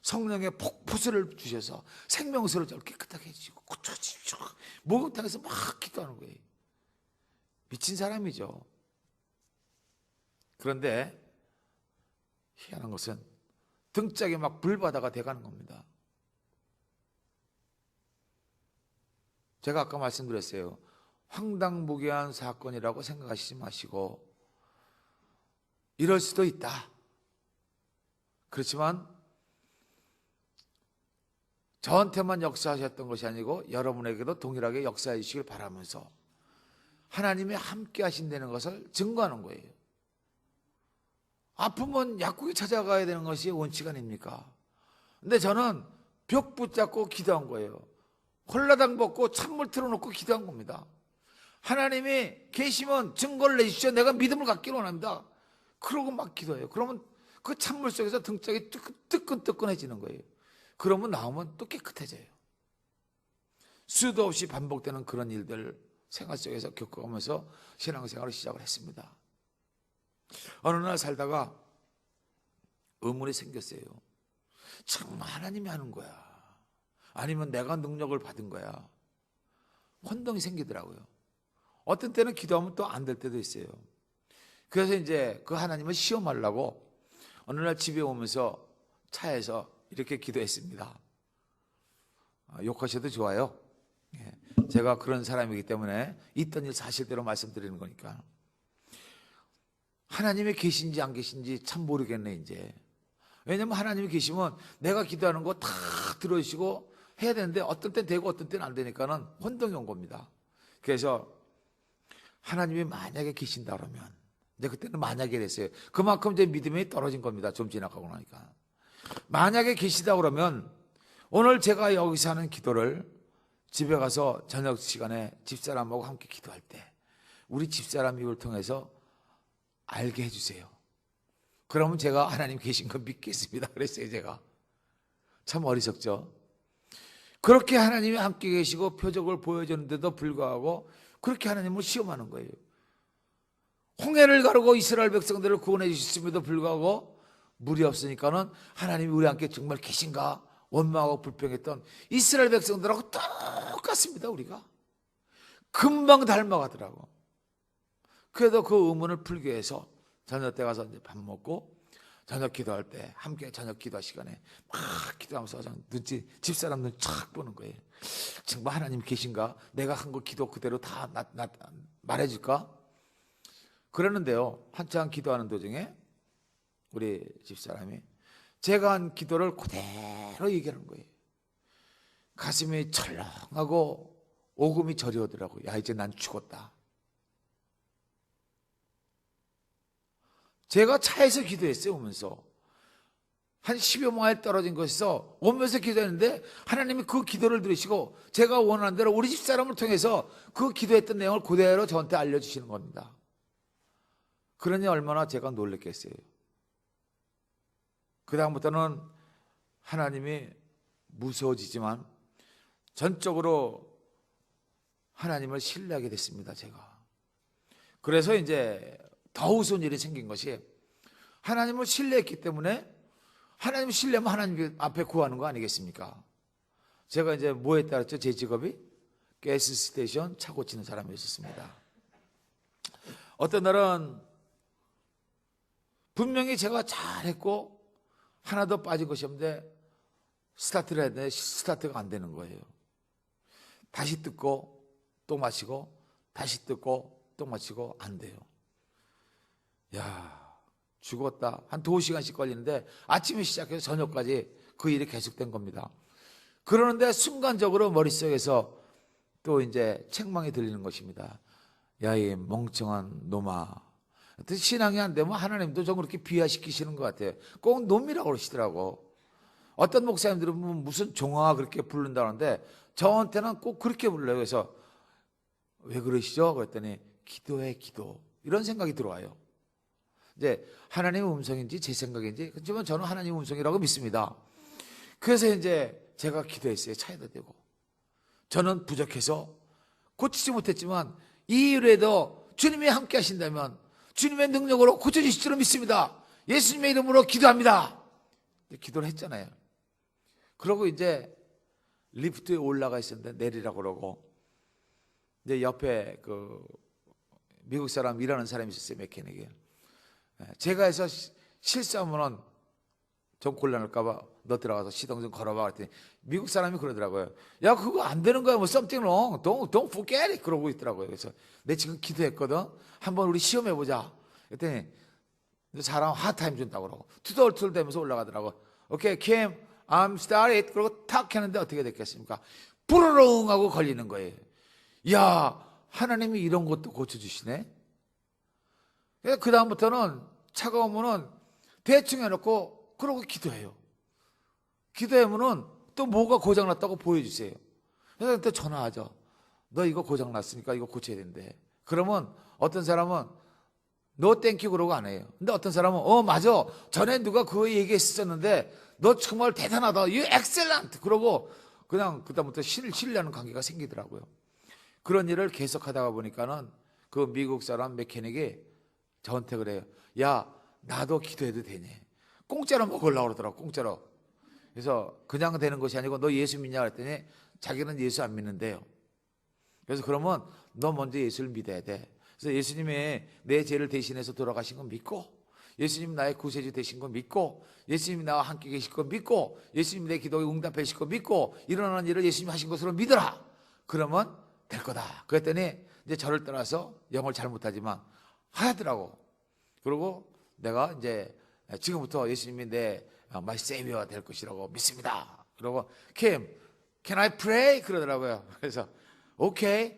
성령의 폭포수를 주셔서 생명수를 깨끗하게 해주시고 고쳐주십시오. 목욕탕에서 막 기도하는 거예요. 미친 사람이죠. 그런데 희한한 것은 등짝에 막 불바다가 돼가는 겁니다. 제가 아까 말씀드렸어요. 황당무계한 사건이라고 생각하시지 마시고 이럴 수도 있다. 그렇지만 저한테만 역사하셨던 것이 아니고 여러분에게도 동일하게 역사해 주시길 바라면서 하나님이 함께 하신다는 것을 증거하는 거예요. 아프면 약국에 찾아가야 되는 것이 원칙 아닙니까? 근데 저는 벽 붙잡고 기도한 거예요. 홀라당 벗고 찬물 틀어놓고 기도한 겁니다. 하나님이 계시면 증거를 내주시오. 내가 믿음을 갖기를 원합니다. 그러고 막 기도해요. 그러면 그 찬물 속에서 등짝이 뜨끈뜨끈해지는 거예요. 그러면 나오면 또 깨끗해져요. 수도 없이 반복되는 그런 일들 생활 속에서 겪어가면서 신앙생활을 시작을 했습니다. 어느 날 살다가 의문이 생겼어요. 정말 하나님이 하는 거야? 아니면 내가 능력을 받은 거야? 혼동이 생기더라고요. 어떤 때는 기도하면 또 안 될 때도 있어요. 그래서 이제 그 하나님을 시험하려고 어느 날 집에 오면서 차에서 이렇게 기도했습니다. 욕하셔도 좋아요. 제가 그런 사람이기 때문에 있던 일 사실대로 말씀드리는 거니까. 하나님이 계신지 안 계신지 참 모르겠네 이제. 왜냐면 하나님이 계시면 내가 기도하는 거 다 들어주시고 해야 되는데 어떤 땐 되고 어떤 때는 안 되니까는 혼동이 온 겁니다. 그래서 하나님이 만약에 계신다 그러면, 근데 그때는 만약에 됐어요. 그만큼 제 믿음이 떨어진 겁니다. 좀 지나가고 나니까. 만약에 계시다 그러면 오늘 제가 여기서 하는 기도를 집에 가서 저녁 시간에 집사람하고 함께 기도할 때 우리 집사람이 이걸 통해서 알게 해주세요. 그러면 제가 하나님 계신 거 믿겠습니다. 그랬어요. 제가 참 어리석죠. 그렇게 하나님이 함께 계시고 표적을 보여주는데도 불구하고 그렇게 하나님을 시험하는 거예요. 홍해를 가르고 이스라엘 백성들을 구원해 주셨음에도 불구하고 물이 없으니까는 하나님이 우리 함께 정말 계신가 원망하고 불평했던 이스라엘 백성들하고 똑같습니다. 우리가 금방 닮아가더라고. 그래도 그 의문을 풀기 위해서 저녁 때 가서 이제 밥 먹고 저녁 기도할 때 함께 저녁 기도 시간에 막 기도하면서 눈치 집사람 눈 착 보는 거예요. 정말 하나님 계신가? 내가 한 거 기도 그대로 다 말해줄까? 그러는데요, 한참 기도하는 도중에 우리 집사람이 제가 한 기도를 그대로 얘기하는 거예요. 가슴이 철렁하고 오금이 저려오더라고요. 야, 이제 난 죽었다. 제가 차에서 기도했어요. 오면서 한 10여 마일 떨어진 곳에서 오면서 기도했는데 하나님이 그 기도를 들으시고 제가 원하는 대로 우리 집사람을 통해서 그 기도했던 내용을 그대로 저한테 알려주시는 겁니다. 그러니 얼마나 제가 놀랬겠어요. 그 다음부터는 하나님이 무서워지지만 전적으로 하나님을 신뢰하게 됐습니다. 제가. 그래서 이제 더 우스운 일이 생긴 것이 하나님을 신뢰했기 때문에 하나님을 신뢰하면 하나님 앞에 구하는 거 아니겠습니까? 제가 이제 뭐 했다 그랬죠? 제 직업이 가스 스테이션 차 고치는 사람이었습니다. 어떤 날은 분명히 제가 잘했고 하나도 빠진 것이 없는데 스타트를 해야 되는데 스타트가 안 되는 거예요. 다시 뜯고 또 마시고 다시 뜯고 또 마시고 안 돼요. 야, 죽었다. 한 2시간씩 걸리는데 아침에 시작해서 저녁까지 그 일이 계속된 겁니다. 그러는데 순간적으로 머릿속에서 또 이제 책망이 들리는 것입니다. 야, 이 멍청한 놈아. 신앙이 안 되면 하나님도 좀 그렇게 비하시키시는 것 같아요. 꼭 놈이라고 그러시더라고. 어떤 목사님들은 무슨 종아 그렇게 부른다는데 저한테는 꼭 그렇게 불러요. 그래서 왜 그러시죠? 그랬더니 기도해 기도. 이런 생각이 들어와요. 이제 하나님의 음성인지 제 생각인지 그렇지만 저는 하나님의 음성이라고 믿습니다. 그래서 이제 제가 기도했어요. 차에다 대고. 저는 부족해서 고치지 못했지만 이 일에도 주님이 함께 하신다면 주님의 능력으로 고쳐주실 줄 믿습니다. 예수님의 이름으로 기도합니다. 기도를 했잖아요. 그러고 이제 리프트에 올라가 있었는데 내리라고 그러고 이제 옆에 그 미국 사람 일하는 사람이 있었어요. 메케닉에. 제가 해서 실수하면 좀 곤란할까봐 너 들어가서 시동 좀 걸어봐 그랬더니 미국 사람이 그러더라고요. 야 그거 안 되는 거야 뭐 something wrong don't forget it 그러고 있더라고요. 그래서 내 지금 기도했거든. 한번 우리 시험해보자. 그랬더니 사람 하드타임 준다고 그러고 투덜투덜 대면서 올라가더라고. 오케이 Kim I'm started 그러고 탁 했는데 어떻게 됐겠습니까? 부르릉 하고 걸리는 거예요. 야 하나님이 이런 것도 고쳐주시네. 그 다음부터는 차가 오면은 대충 해놓고 그러고 기도해요. 기도하면은 또 뭐가 고장났다고 보여주세요. 그래서 또 전화하죠. 너 이거 고장났으니까 이거 고쳐야 된대. 그러면 어떤 사람은 너 땡큐 그러고 안 해요. 근데 어떤 사람은 맞아 전에 누가 그거 얘기했었는데 너 정말 대단하다. You excellent 그러고 그냥 그다음부터 신뢰하는 관계가 생기더라고요. 그런 일을 계속 하다가 보니까는 그 미국 사람 메케닉이 저한테 그래요. 야 나도 기도해도 되니? 공짜로 먹으려고 그러더라고. 공짜로. 그래서 그냥 되는 것이 아니고 너 예수 믿냐 그랬더니 자기는 예수 안 믿는데요. 그래서 그러면 너 먼저 예수를 믿어야 돼. 그래서 예수님이 내 죄를 대신해서 돌아가신 건 믿고 예수님 나의 구세주 되신 거 믿고 예수님이 나와 함께 계실 거 믿고 예수님 내 기도에 응답해 주실 거 믿고 일어나는 일을 예수님이 하신 것으로 믿어라. 그러면 될 거다. 그랬더니 이제 저를 떠나서 영어를 잘 못하지만 하더라고. 그리고 내가 이제 지금부터 예수님이 내 my savior 될 것이라고 믿습니다. 그러고 Kim, can I pray? 그러더라고요. 그래서 오케이.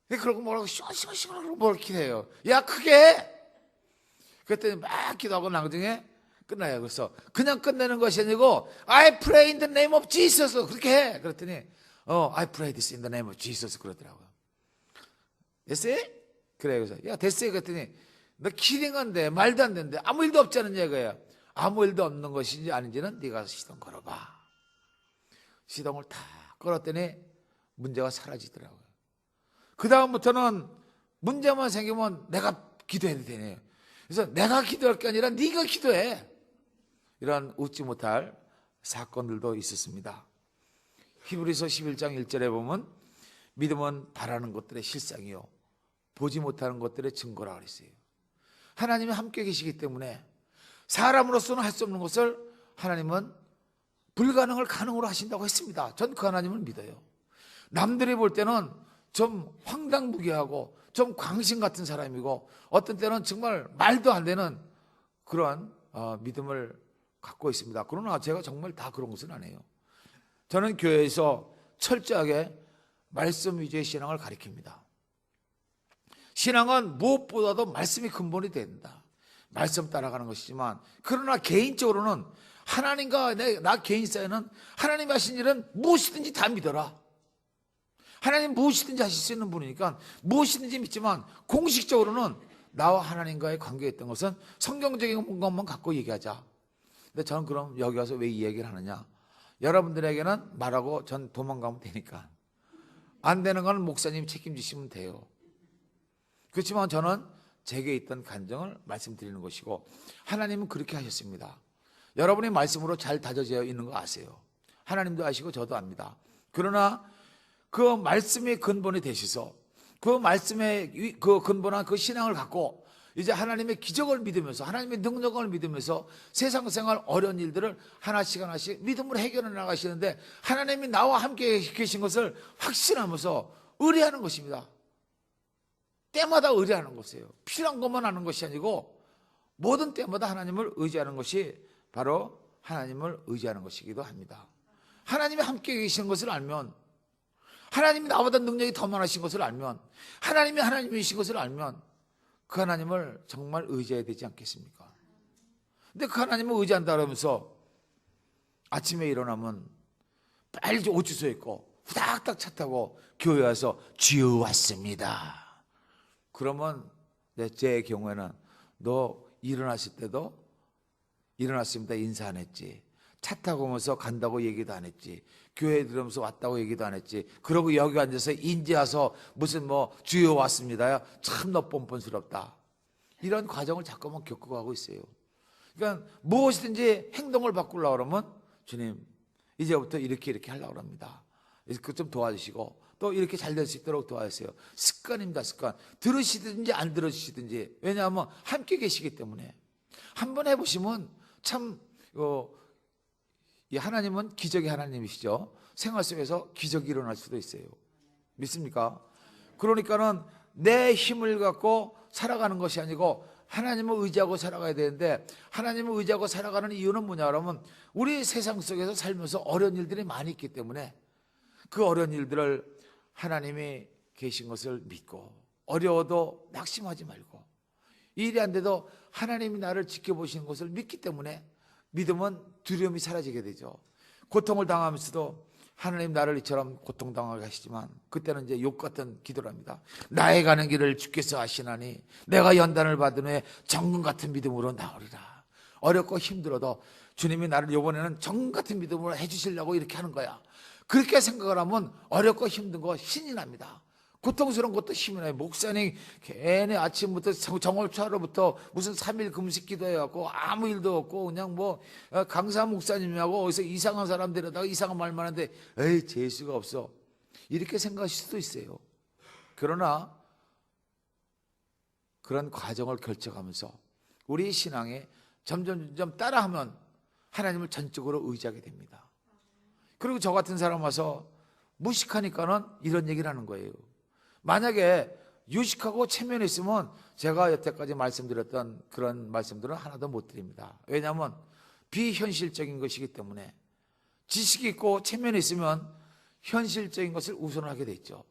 그러고 뭐라고 시원시원 뭐라고 기도해요. 야 크게. 그랬더니 막 기도하고 나중에 끝나요. 그래서 그냥 끝내는 것이 아니고 I pray in the name of Jesus 그렇게 해. 그랬더니 I pray this in the name of Jesus 그러더라고요. 됐어요? 그래 그래서 야 됐어요 그랬더니 너 키링한데 말도 안 되는데 아무 일도 없자는 얘기예요. 아무 일도 없는 것인지 아닌지는 네가 시동 걸어봐. 시동을 다 걸었더니 문제가 사라지더라고요. 그 다음부터는 문제만 생기면 내가 기도해도 되네요. 그래서 내가 기도할 게 아니라 네가 기도해. 이런 웃지 못할 사건들도 있었습니다. 히브리서 11장 1절에 보면 믿음은 바라는 것들의 실상이요 보지 못하는 것들의 증거라 그랬어요. 하나님이 함께 계시기 때문에 사람으로서는 할 수 없는 것을 하나님은 불가능을 가능으로 하신다고 했습니다. 전 그 하나님을 믿어요. 남들이 볼 때는 좀 황당무계하고 좀 광신 같은 사람이고 어떤 때는 정말 말도 안 되는 그러한 믿음을 갖고 있습니다. 그러나 제가 정말 다 그런 것은 아니에요. 저는 교회에서 철저하게 말씀 위주의 신앙을 가르칩니다. 신앙은 무엇보다도 말씀이 근본이 된다. 말씀 따라가는 것이지만 그러나 개인적으로는 하나님과 나 개인 사이는 하나님이 하신 일은 무엇이든지 다 믿어라. 하나님 무엇이든지 하실 수 있는 분이니까 무엇이든지 믿지만 공식적으로는 나와 하나님과의 관계에 있던 것은 성경적인 것만 갖고 얘기하자. 근데 저는 그럼 여기 와서 왜 이 얘기를 하느냐. 여러분들에게는 말하고 전 도망가면 되니까 안 되는 건 목사님 책임지시면 돼요. 그렇지만 저는 제게 있던 간정을 말씀드리는 것이고 하나님은 그렇게 하셨습니다. 여러분의 말씀으로 잘 다져져 있는 거 아세요. 하나님도 아시고 저도 압니다. 그러나 그 말씀의 근본이 되셔서 그 말씀의 그 근본한 그 신앙을 갖고 이제 하나님의 기적을 믿으면서 하나님의 능력을 믿으면서 세상 생활 어려운 일들을 하나씩 하나씩 믿음으로 해결해 나가시는데 하나님이 나와 함께 계신 것을 확신하면서 의뢰하는 것입니다. 때마다 의뢰하는 것이에요. 필요한 것만 하는 것이 아니고 모든 때마다 하나님을 의지하는 것이 바로 하나님을 의지하는 것이기도 합니다. 하나님이 함께 계시는 것을 알면 하나님이 나보다 능력이 더 많으신 것을 알면 하나님이 하나님이신 것을 알면 그 하나님을 정말 의지해야 되지 않겠습니까? 근데 그 하나님을 의지한다 그러면서 아침에 일어나면 빨리 옷 주워 입고 후닥닥 차 타고 교회 와서 주여 왔습니다. 그러면 제 경우에는 너 일어났을 때도 일어났습니다 인사 안 했지. 차 타고 오면서 간다고 얘기도 안 했지. 교회 들으면서 왔다고 얘기도 안 했지. 그러고 여기 앉아서 인제 와서 무슨 주여 왔습니다야. 참 너 뻔뻔스럽다. 이런 과정을 자꾸만 겪어가고 있어요. 그러니까 무엇이든지 행동을 바꾸려고 그러면 주님 이제부터 이렇게 하려고 합니다. 그 좀 도와주시고 또 이렇게 잘 될 수 있도록 도와주세요. 습관입니다. 습관. 들으시든지 안 들으시든지. 왜냐하면 함께 계시기 때문에. 한번 해보시면 참 이 하나님은 기적의 하나님이시죠. 생활 속에서 기적이 일어날 수도 있어요. 믿습니까? 그러니까는 내 힘을 갖고 살아가는 것이 아니고 하나님을 의지하고 살아가야 되는데, 하나님을 의지하고 살아가는 이유는 뭐냐 그러면 우리 세상 속에서 살면서 어려운 일들이 많이 있기 때문에 그 어려운 일들을 하나님이 계신 것을 믿고, 어려워도 낙심하지 말고, 일이 안 돼도 하나님이 나를 지켜보시는 것을 믿기 때문에 믿음은 두려움이 사라지게 되죠. 고통을 당하면서도 하나님 나를 이처럼 고통당하게 하시지만 그때는 이제 욕 같은 기도를 합니다. 나의 가는 길을 주께서 아시나니 내가 연단을 받은 후에 정금 같은 믿음으로 나오리라. 어렵고 힘들어도 주님이 나를 이번에는 정금 같은 믿음으로 해주시려고 이렇게 하는 거야. 그렇게 생각을 하면 어렵고 힘든 거 신이 납니다. 고통스러운 것도 힘이 나요. 목사님 괜히 아침부터 정월초하루부터 무슨 3일 금식 기도해갖고 아무 일도 없고 그냥 뭐 강사 목사님하고 어디서 이상한 사람 데려다가 이상한 말만 하는데 에이 재수가 없어, 이렇게 생각하실 수도 있어요. 그러나 그런 과정을 거쳐가면서 우리 신앙에 점점 따라하면 하나님을 전적으로 의지하게 됩니다. 그리고 저 같은 사람 와서 무식하니까는 이런 얘기를 하는 거예요. 만약에 유식하고 체면했으면 제가 여태까지 말씀드렸던 그런 말씀들은 하나도 못 드립니다. 왜냐하면 비현실적인 것이기 때문에. 지식이 있고 체면이 있으면 현실적인 것을 우선하게 돼 있죠.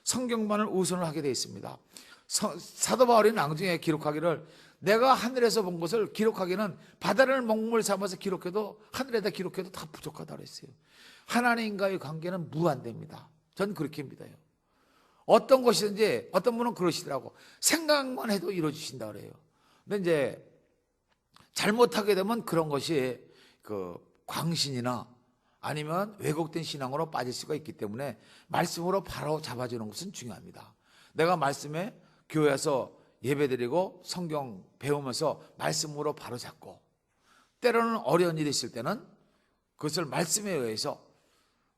성경만을 우선을 하게 돼 있습니다. 사도 바울이 낭중에 기록하기를 내가 하늘에서 본 것을 기록하기는 바다를 먹물 삼아서 기록해도 하늘에다 기록해도 다 부족하다고 했어요. 하나님과의 관계는 무한대입니다. 전 그렇게 믿어요. 어떤 것이든지 어떤 분은 그러시더라고. 생각만 해도 이루어지신다 그래요. 근데 이제 잘못하게 되면 그런 것이 그 광신이나 아니면 왜곡된 신앙으로 빠질 수가 있기 때문에 말씀으로 바로 잡아주는 것은 중요합니다. 내가 말씀에 교회에서 예배드리고 성경 배우면서 말씀으로 바로 잡고, 때로는 어려운 일이 있을 때는 그것을 말씀에 의해서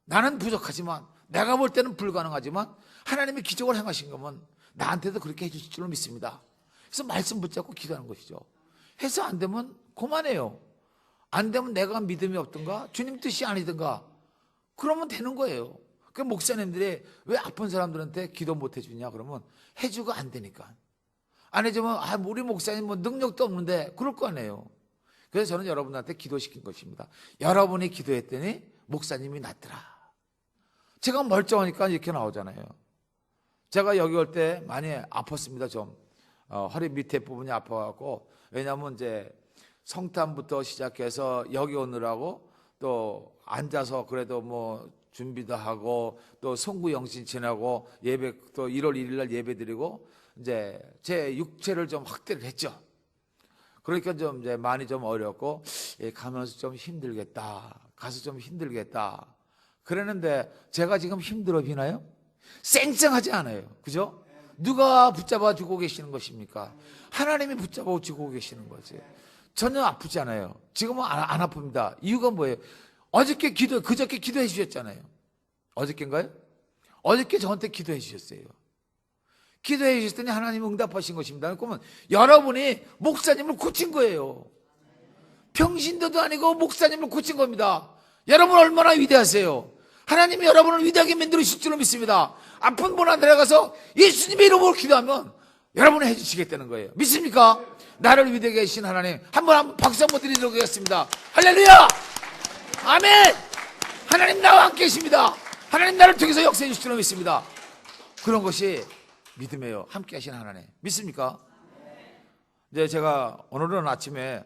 나는 부족하지만 내가 볼 때는 불가능하지만 하나님이 기적을 행하신 거면 나한테도 그렇게 해주실 줄로 믿습니다. 그래서 말씀 붙잡고 기도하는 것이죠. 해서 안 되면 그만해요. 안 되면 내가 믿음이 없든가 주님 뜻이 아니든가 그러면 되는 거예요. 그 목사님들이 왜 아픈 사람들한테 기도 못 해주냐 그러면 해주고 안 되니까. 안 해주면 우리 목사님 뭐 능력도 없는데 그럴 거 아니에요. 그래서 저는 여러분한테 기도시킨 것입니다. 여러분이 기도했더니 목사님이 낫더라. 제가 멀쩡하니까 이렇게 나오잖아요. 제가 여기 올 때 많이 아팠습니다. 좀 허리 밑에 부분이 아파갖고, 왜냐하면 이제 성탄부터 시작해서 여기 오느라고 또 앉아서 그래도 뭐 준비도 하고 또 송구 영신 지나고 예배 또 1월 1일 날 예배 드리고 이제 제 육체를 좀 확대를 했죠. 그러니까 좀 이제 많이 좀 어렵고 가면서 좀 힘들겠다. 가서 좀 힘들겠다. 그랬는데 제가 지금 힘들어 비나요? 쌩쌩하지 않아요. 그죠? 누가 붙잡아 주고 계시는 것입니까? 하나님이 붙잡아 주고 계시는 거지. 전혀 아프지 않아요. 지금은 안 아픕니다. 이유가 뭐예요? 그저께 기도해 주셨잖아요. 어저께인가요? 어저께 저한테 기도해 주셨어요. 기도해 주셨더니 하나님이 응답하신 것입니다. 그러면 여러분이 목사님을 고친 거예요. 평신도도 아니고 목사님을 고친 겁니다. 여러분 얼마나 위대하세요. 하나님이 여러분을 위대하게 만들으실 줄로 믿습니다. 아픈 분한테 내려가서 예수님의 이름으로 기도하면 여러분이 해주시겠다는 거예요. 믿습니까? 나를 위대하게 하신 하나님, 한번 박수 한번 드리도록 하겠습니다. 할렐루야! 아멘! 하나님 나와 함께 계십니다. 하나님 나를 통해서 역사해 주실 줄로 믿습니다. 그런 것이 믿음이에요. 함께 하신 하나님. 믿습니까? 이제 제가 오늘은 아침에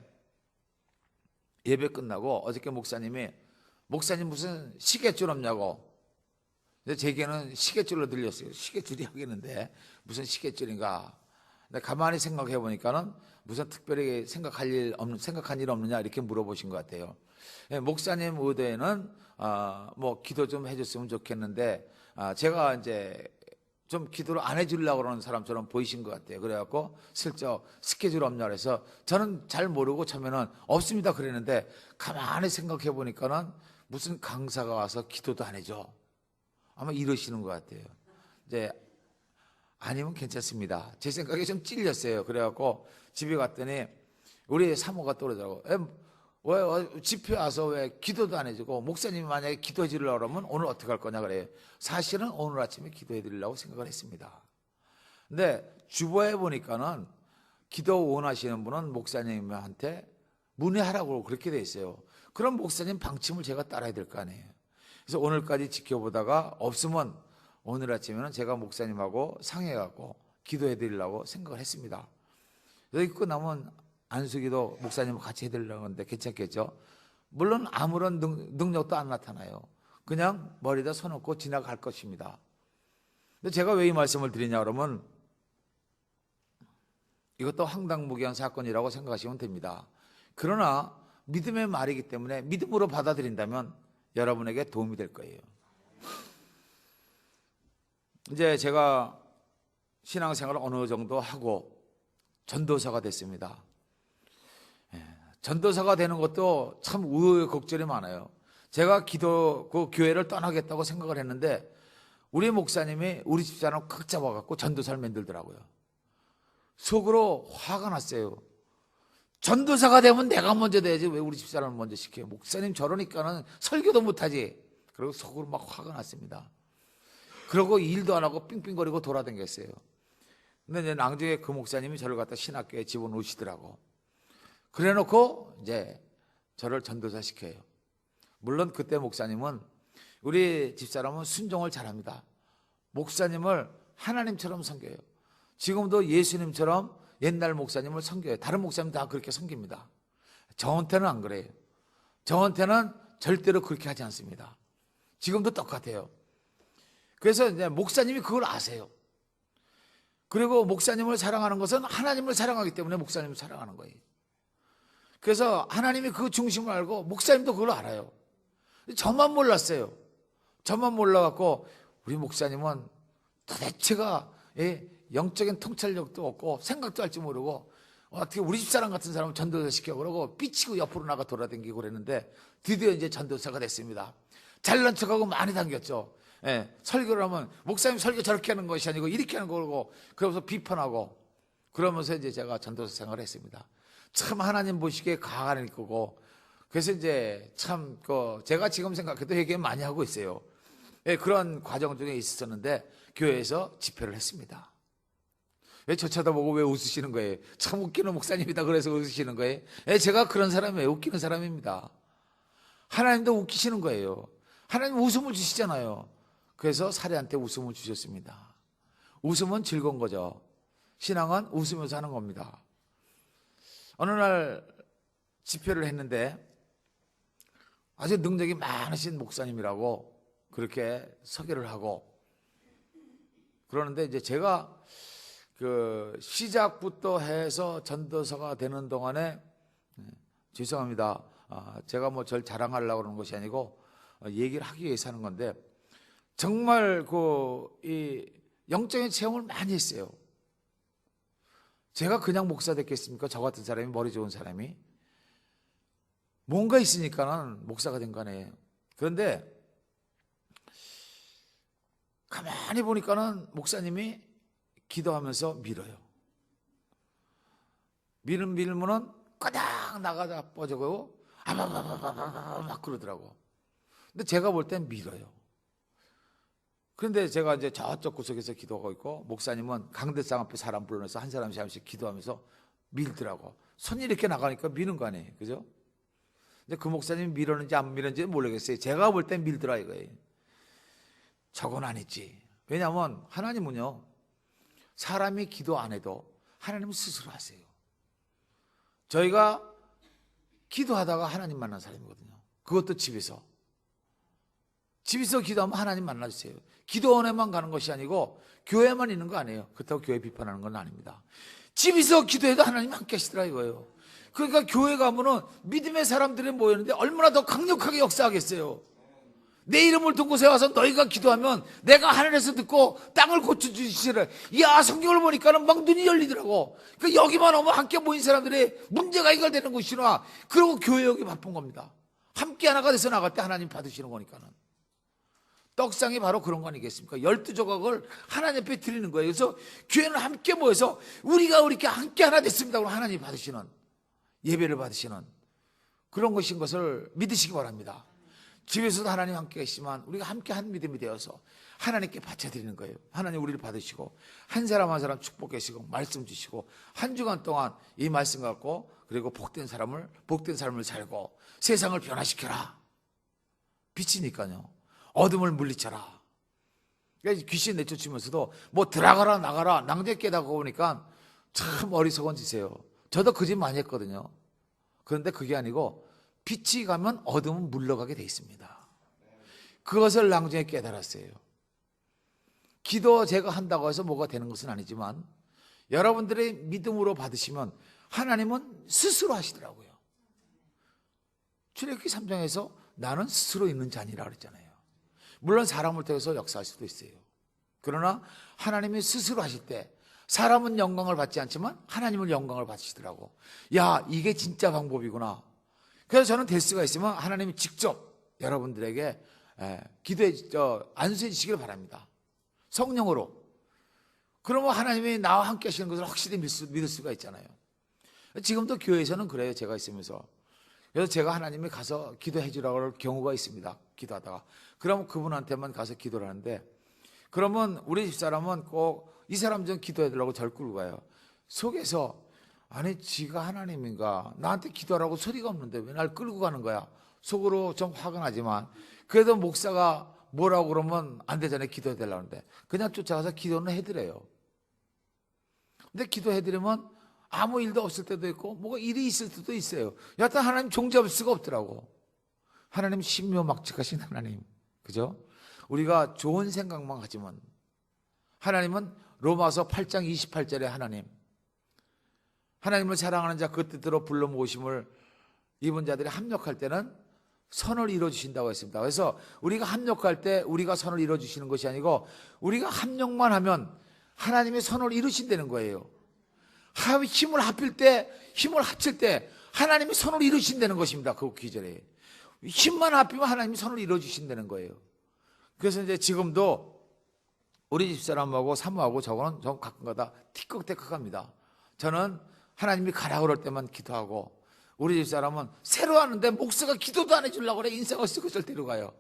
예배 끝나고 어저께 목사님 무슨 시계줄 없냐고. 제게는 시계줄로 들렸어요. 시계줄이 하겠는데 무슨 시계줄인가. 근데 가만히 생각해 보니까는 무슨 특별히 생각한 일 없느냐 이렇게 물어보신 것 같아요. 목사님 의도에는 뭐 기도 좀 해줬으면 좋겠는데 제가 이제 좀 기도를 안 해주려고 그러는 사람처럼 보이신 것 같아요. 그래갖고 슬쩍 스케줄 없냐 그래서 저는 잘 모르고 처음에는 없습니다 그랬는데 가만히 생각해 보니까는 무슨 강사가 와서 기도도 안 해줘. 아마 이러시는 것 같아요. 이제 아니면 괜찮습니다. 제 생각에 좀 찔렸어요. 그래갖고 집에 갔더니 우리 사모가 떠오르더라고. 왜 집회 와서 왜 기도도 안 해주고 목사님이 만약에 기도해 주려고 그러면 오늘 어떻게 할 거냐 그래요. 사실은 오늘 아침에 기도해 드리려고 생각을 했습니다. 근데 주보에 보니까는 기도 원하시는 분은 목사님한테 문의하라고 그렇게 돼 있어요. 그럼 목사님 방침을 제가 따라야 될 거 아니에요. 그래서 오늘까지 지켜보다가 없으면 오늘 아침에는 제가 목사님하고 상의해갖고 기도해 드리려고 생각을 했습니다. 여기 끝나면 안수기도 목사님 같이 해드리려고 하는데 괜찮겠죠? 물론 아무런 능력도 안 나타나요. 그냥 머리에다 손 얹고 지나갈 것입니다. 근데 제가 왜 이 말씀을 드리냐 그러면 이것도 황당무계한 사건이라고 생각하시면 됩니다. 그러나 믿음의 말이기 때문에 믿음으로 받아들인다면 여러분에게 도움이 될 거예요. 이제 제가 신앙생활을 어느 정도 하고 전도사가 됐습니다. 전도사가 되는 것도 참 우여곡절이 많아요. 제가 그 교회를 떠나겠다고 생각을 했는데 우리 목사님이 우리 집사람 꽉 잡아갖고 전도사를 만들더라고요. 속으로 화가 났어요. 전도사가 되면 내가 먼저 돼야지 왜 우리 집사람을 먼저 시켜요. 목사님 저러니까는 설교도 못하지. 그리고 속으로 막 화가 났습니다. 그러고 일도 안 하고 삥삥거리고 돌아다녔어요. 근데 이제 나중에 그 목사님이 저를 갖다 신학교에 집어넣으시더라고. 그래 놓고 이제 저를 전도사 시켜요. 물론 그때 목사님은 우리 집사람은 순종을 잘합니다. 목사님을 하나님처럼 섬겨요. 지금도 예수님처럼 옛날 목사님을 섬겨요. 다른 목사님 다 그렇게 섬깁니다. 저한테는 안 그래요. 저한테는 절대로 그렇게 하지 않습니다. 지금도 똑같아요. 그래서 이제 목사님이 그걸 아세요. 그리고 목사님을 사랑하는 것은 하나님을 사랑하기 때문에 목사님을 사랑하는 거예요. 그래서 하나님이 그 중심을 알고 목사님도 그걸 알아요. 저만 몰랐어요. 저만 몰라갖고 우리 목사님은 도대체가 영적인 통찰력도 없고 생각도 할 줄 모르고 어떻게 우리 집사람 같은 사람을 전도사 시켜 그러고 삐치고 옆으로 나가 돌아다니고 그랬는데 드디어 이제 전도사가 됐습니다. 잘난 척하고 많이 당겼죠. 설교를 하면 목사님 설교 저렇게 하는 것이 아니고 이렇게 하는 거고 그러면서 비판하고 그러면서 이제 제가 전도사 생활을 했습니다. 참 하나님 보시기에 가관일 거고 그래서 이제 참 제가 지금 생각해도 회개 많이 하고 있어요. 그런 과정 중에 있었는데 교회에서 집회를 했습니다. 왜 저 쳐다보고 왜 웃으시는 거예요? 참 웃기는 목사님이다 그래서 웃으시는 거예요? 제가 그런 사람이에요. 웃기는 사람입니다. 하나님도 웃기시는 거예요. 하나님 웃음을 주시잖아요. 그래서 사례한테 웃음을 주셨습니다. 웃음은 즐거운 거죠. 신앙은 웃으면서 하는 겁니다. 어느 날 집회를 했는데 아주 능력이 많으신 목사님이라고 그렇게 소개를 하고 그러는데 이제 제가 그 시작부터 해서 전도사가 되는 동안에 죄송합니다. 제가 뭐 절 자랑하려고 그러는 것이 아니고 얘기를 하기 위해서 하는 건데 정말 이 영적인 체험을 많이 했어요. 제가 그냥 목사 됐겠습니까? 저 같은 사람이 머리 좋은 사람이 뭔가 있으니까는 목사가 된 거 아니에요. 그런데 가만히 보니까는 목사님이 기도하면서 밀어요. 밀면은 까닥 나가다 뻗어가고 아바바바바바 막 그러더라고. 근데 제가 볼 땐 밀어요. 그런데 제가 이제 저쪽 구석에서 기도하고 있고 목사님은 강대상 앞에 사람 불러내서 한 사람씩 한 사람씩 기도하면서 밀더라고. 손이 이렇게 나가니까 미는 거 아니에요. 그죠? 근데 그 목사님이 밀었는지 안 밀었는지 모르겠어요. 제가 볼 땐 밀더라 이거예요. 저건 아니지. 왜냐하면 하나님은요 사람이 기도 안 해도 하나님은 스스로 하세요. 저희가 기도하다가 하나님 만난 사람이거든요. 그것도 집에서 기도하면 하나님 만나주세요. 기도원에만 가는 것이 아니고 교회만 있는 거 아니에요. 그렇다고 교회 비판하는 건 아닙니다. 집에서 기도해도 하나님 함께 하시더라 이거예요. 그러니까 교회 가면은 믿음의 사람들이 모였는데 얼마나 더 강력하게 역사하겠어요. 내 이름을 둔 곳에 와서 너희가 기도하면 내가 하늘에서 듣고 땅을 고쳐주시리라. 이야 성경을 보니까는 막 눈이 열리더라고. 그러니까 여기만 오면 함께 모인 사람들의 문제가 해결되는 것이나 그리고 교회 여기 바쁜 겁니다. 함께 하나가 돼서 나갈 때 하나님 받으시는 거니까는. 떡상이 바로 그런 거 아니겠습니까? 12조각을 하나님 앞에 드리는 거예요. 그래서 교회는 함께 모여서 우리가 함께 하나 됐습니다. 그럼 하나님 받으시는 예배를 받으시는 그런 것인 것을 믿으시기 바랍니다. 집에서도 하나님 함께 계시지만 우리가 함께 한 믿음이 되어서 하나님께 바쳐드리는 거예요. 하나님 우리를 받으시고 한 사람 한 사람 축복하시고 말씀 주시고 한 주간 동안 이 말씀 갖고 그리고 복된 삶을 살고 세상을 변화시켜라. 빛이니까요. 어둠을 물리쳐라. 그러니까 귀신 내쫓으면서도 뭐 들어가라 나가라 낭제 깨닫고 보니까 참 어리석은 짓이에요. 저도 그 짓 많이 했거든요. 그런데 그게 아니고 빛이 가면 어둠은 물러가게 돼 있습니다. 그것을 낭중에 깨달았어요. 기도 제가 한다고 해서 뭐가 되는 것은 아니지만 여러분들의 믿음으로 받으시면 하나님은 스스로 하시더라고요. 출애굽기 3장에서 나는 스스로 있는 자니라 그랬잖아요. 물론 사람을 통해서 역사할 수도 있어요. 그러나 하나님이 스스로 하실 때 사람은 영광을 받지 않지만 하나님은 영광을 받으시더라고. 야, 이게 진짜 방법이구나. 그래서 저는 될 수가 있으면 하나님이 직접 여러분들에게 기도해 안수해 주시길 바랍니다. 성령으로. 그러면 하나님이 나와 함께 하시는 것을 확실히 믿을 수가 있잖아요. 지금도 교회에서는 그래요. 제가 있으면서. 그래서 제가 하나님이 가서 기도해 주라고 할 경우가 있습니다. 기도하다가. 그러면 그분한테만 가서 기도를 하는데 그러면 우리 집사람은 꼭 이 사람 좀 기도해 달라고 절 끌고 가요. 속에서 아니 지가 하나님인가 나한테 기도하라고 소리가 없는데 왜 날 끌고 가는 거야. 속으로 좀 화가 나지만 그래도 목사가 뭐라고 그러면 안 되잖아요. 기도해 달라는데 그냥 쫓아가서 기도는 해드려요. 근데 기도해드리면 아무 일도 없을 때도 있고 뭐가 일이 있을 때도 있어요. 여하튼 하나님 종잡을 수가 없더라고. 하나님 신묘막측하신 하나님, 그죠? 우리가 좋은 생각만 가지면 하나님은 로마서 8장 28절에 하나님을 사랑하는 자 그 뜻대로 불러 모으심을 입은 자들이 합력할 때는 선을 이루어주신다고 했습니다. 그래서 우리가 합력할 때 우리가 선을 이루어주시는 것이 아니고 우리가 합력만 하면 하나님이 선을 이루신다는 거예요. 힘을 합칠 때 하나님이 선을 이루신다는 것입니다. 그 기절에 힘만 합히면 하나님이 선을 이루어주신다는 거예요. 그래서 이제 지금도 우리 집사람하고 사모하고 저는 가끔가다 티끌태끌합니다. 저는 하나님이 가라 그럴 때만 기도하고 우리 집사람은 새로 하는데 목사가 기도도 안 해주려고 그래. 인생을 쓰고 절대로 가요.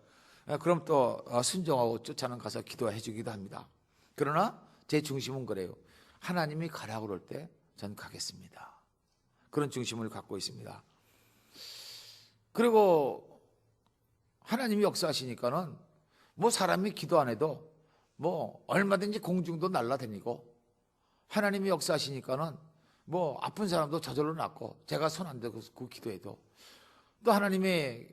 그럼 또 순종하고 쫓아는 가서 기도해 주기도 합니다. 그러나 제 중심은 그래요. 하나님이 가라 그럴 때 전 가겠습니다. 그런 중심을 갖고 있습니다. 그리고 하나님이 역사하시니까는 뭐 사람이 기도 안 해도 뭐 얼마든지 공중도 날라다니고 하나님이 역사하시니까는 뭐 아픈 사람도 저절로 낫고 제가 손 안 대고 그 기도해도 또 하나님이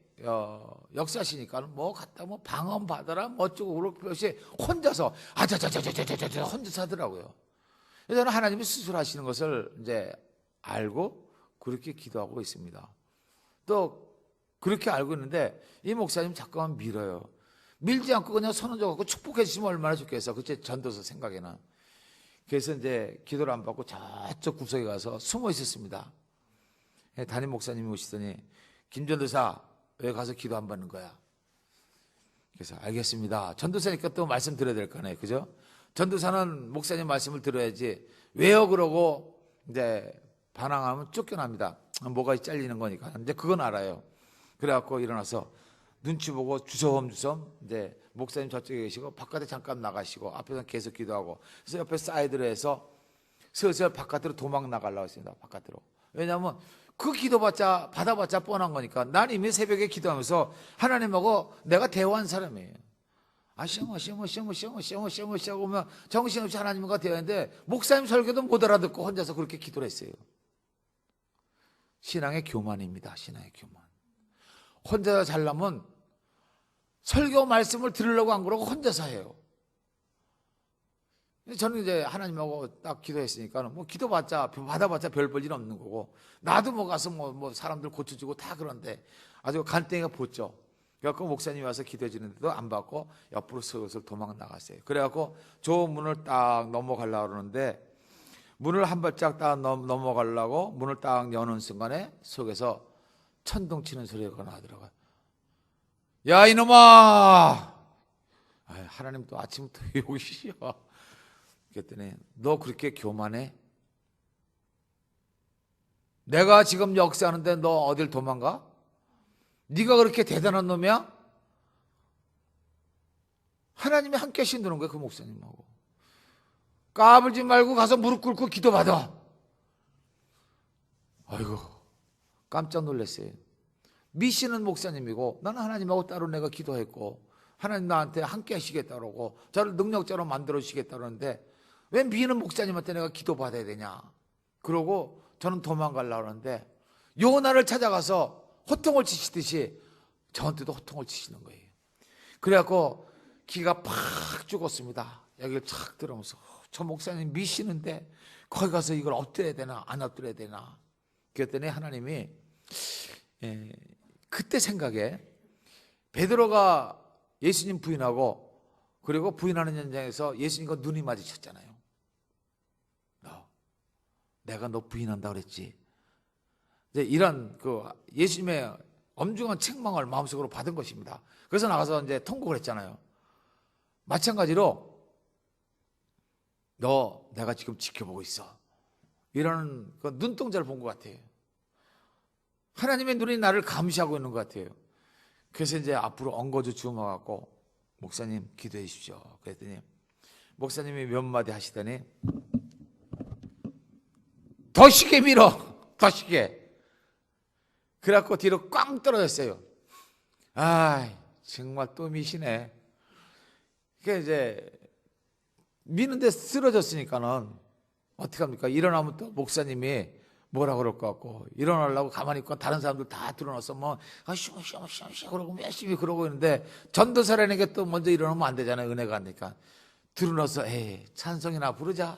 역사하시니까는 뭐 갔다 뭐 방언 받아라 뭐 어쩌고 그렇게 혼자서 아자자자자자자자 혼자서 하더라고요. 그래서 저는 하나님이 스스로 하시는 것을 이제 알고 그렇게 기도하고 있습니다. 또 그렇게 알고 있는데 이 목사님 자꾸만 밀어요. 밀지 않고 그냥 손 얹어갖고 축복해 주시면 얼마나 좋겠어. 그치? 전도서 생각에는. 그래서 이제 기도를 안 받고 저쪽 구석에 가서 숨어 있었습니다. 담임 목사님이 오시더니 김 전도사 왜 가서 기도 안 받는 거야? 그래서 알겠습니다. 전도사니까 또 말씀 드려야 될 거네. 그죠? 전도사는 목사님 말씀을 들어야지 왜요? 그러고 이제 반항하면 쫓겨납니다. 뭐가 잘리는 거니까. 이제 그건 알아요. 그래갖고 일어나서 눈치 보고 주섬주섬 이제 목사님 저쪽에 계시고 바깥에 잠깐 나가시고 앞에서 계속 기도하고 그래서 옆에 사이드로 해서 슬슬 바깥으로 도망 나가려고 했습니다. 바깥으로. 왜냐하면 그 기도받자 받아봤자 뻔한 거니까 난 이미 새벽에 기도하면서 하나님하고 내가 대화한 사람이에요. 시험 오면 정신없이 하나님과 대화했는데 목사님 설교도 못 알아듣고 혼자서 그렇게 기도를 했어요. 신앙의 교만입니다. 신앙의 교만. 혼자 살려면 설교 말씀을 들으려고 안 그러고 혼자서 해요. 저는 이제 하나님하고 딱 기도했으니까 뭐 기도받자 받아봤자 별 볼 일 없는 거고 나도 뭐 가서 뭐 사람들 고쳐주고 다 그런데 아주 간땡이가 붙죠. 그래갖고 목사님이 와서 기도해 주는데도 안 받고 옆으로 슬슬 도망 나갔어요. 그래갖고 저 문을 딱 넘어가려고 그러는데 문을 한 발짝 딱 넘어가려고 문을 딱 여는 순간에 속에서 천둥 치는 소리가 나더라고요. 야 이놈아! 하나님 또 아침부터 여기 쉬어. 그랬더니 너 그렇게 교만해? 내가 지금 역사하는데 너 어딜 도망가? 네가 그렇게 대단한 놈이야? 하나님이 함께 하신다는 거예요. 그 목사님하고. 까불지 말고 가서 무릎 꿇고 기도받아. 아이고, 깜짝 놀랐어요. 미시는 목사님이고 나는 하나님하고 따로 내가 기도했고 하나님 나한테 함께 하시겠다고 저를 능력자로 만들어 주시겠다는데 왜 미는 목사님한테 내가 기도받아야 되냐. 그러고 저는 도망가려고 하는데 요나를 찾아가서 호통을 치시듯이 저한테도 호통을 치시는 거예요. 그래갖고 기가 팍 죽었습니다. 여기를 착 들어오면서 저 목사님 미시는데 거기 가서 이걸 엎드려야 되나 안 엎드려야 되나. 그랬더니 하나님이 그때 생각에 베드로가 예수님 부인하고 그리고 부인하는 현장에서 예수님과 눈이 마주쳤잖아요. 내가 너 부인한다 그랬지. 이제 이런 그 예수님의 엄중한 책망을 마음속으로 받은 것입니다. 그래서 나가서 이제 통곡을 했잖아요. 마찬가지로 너 내가 지금 지켜보고 있어. 이런 그 눈동자를 본 것 같아요. 하나님의 눈이 나를 감시하고 있는 것 같아요. 그래서 이제 앞으로 엉거져 주워갖고 목사님 기도해 주십시오. 그랬더니 목사님이 몇 마디 하시더니 더 쉽게 밀어. 더 쉽게. 그래갖고 뒤로 꽝 떨어졌어요. 아, 정말 또 미시네. 그게 이제 미는데 쓰러졌으니까는 어떻게 합니까? 일어나면 또 목사님이 뭐라 그럴 것 같고 일어나려고 가만히 있고 다른 사람들 다 들어놔서 뭐 쉬어 그러고 열심히 그러고 있는데 전도사라는게 또 먼저 일어나면 안 되잖아요. 은혜가 안 되니까 들어놔서 에이 찬송이나 부르자.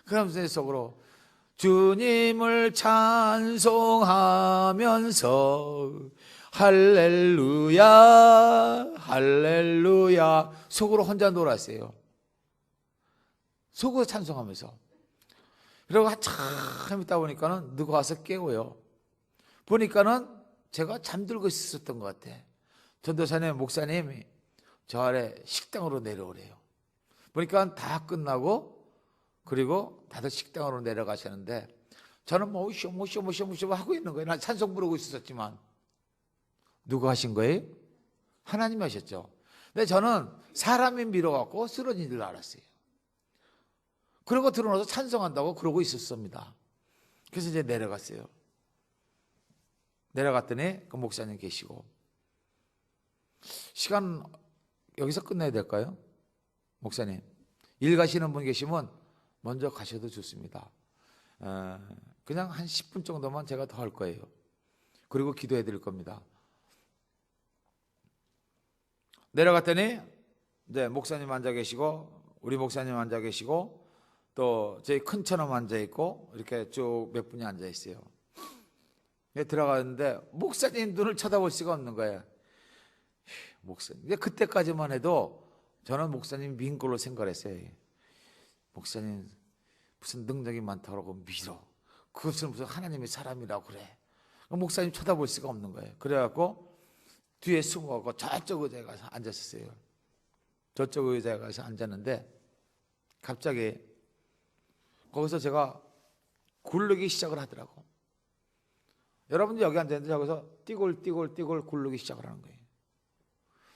그러면서 내 속으로 주님을 찬송하면서 할렐루야 할렐루야 속으로 혼자 놀았어요. 속으로 찬송하면서. 그리고 한참 있다 보니까는 누가 와서 깨워요. 보니까는 제가 잠들고 있었던 것 같아. 전도사님, 목사님이 저 아래 식당으로 내려오래요. 보니까 다 끝나고 그리고 다들 식당으로 내려가시는데 저는 뭐 오쇼 하고 있는 거예요. 난 찬송 부르고 있었지만 누가 하신 거예요? 하나님이 하셨죠. 근데 저는 사람이 밀어갖고 쓰러진 줄 알았어요. 그러고 들어와서 찬송한다고 그러고 있었습니다. 그래서 이제 내려갔어요. 내려갔더니 그 목사님 계시고 시간 여기서 끝내야 될까요? 목사님 일 가시는 분 계시면 먼저 가셔도 좋습니다. 그냥 한 10분 정도만 제가 더 할 거예요. 그리고 기도해 드릴 겁니다. 내려갔더니 이제 목사님 앉아 계시고 우리 목사님 앉아 계시고 또 저희 큰 처럼 앉아 있고 이렇게 쭉 몇 분이 앉아 있어요. 들어가는데 목사님 눈을 쳐다볼 수가 없는 거예요. 목사님. 그때까지만 해도 저는 목사님 민 걸로 생각했어요. 목사님 무슨 능력이 많다고 밀어. 그것은 무슨 하나님의 사람이라고 그래. 목사님 쳐다볼 수가 없는 거예요. 그래갖고 뒤에 숨어갖고 저쪽 의자에 가서 앉았어요. 저쪽 의자에 가서 앉았는데 갑자기 거기서 제가 굴르기 시작을 하더라고. 여러분들 여기 앉았는데 여기서 띠골 굴르기 시작을 하는 거예요.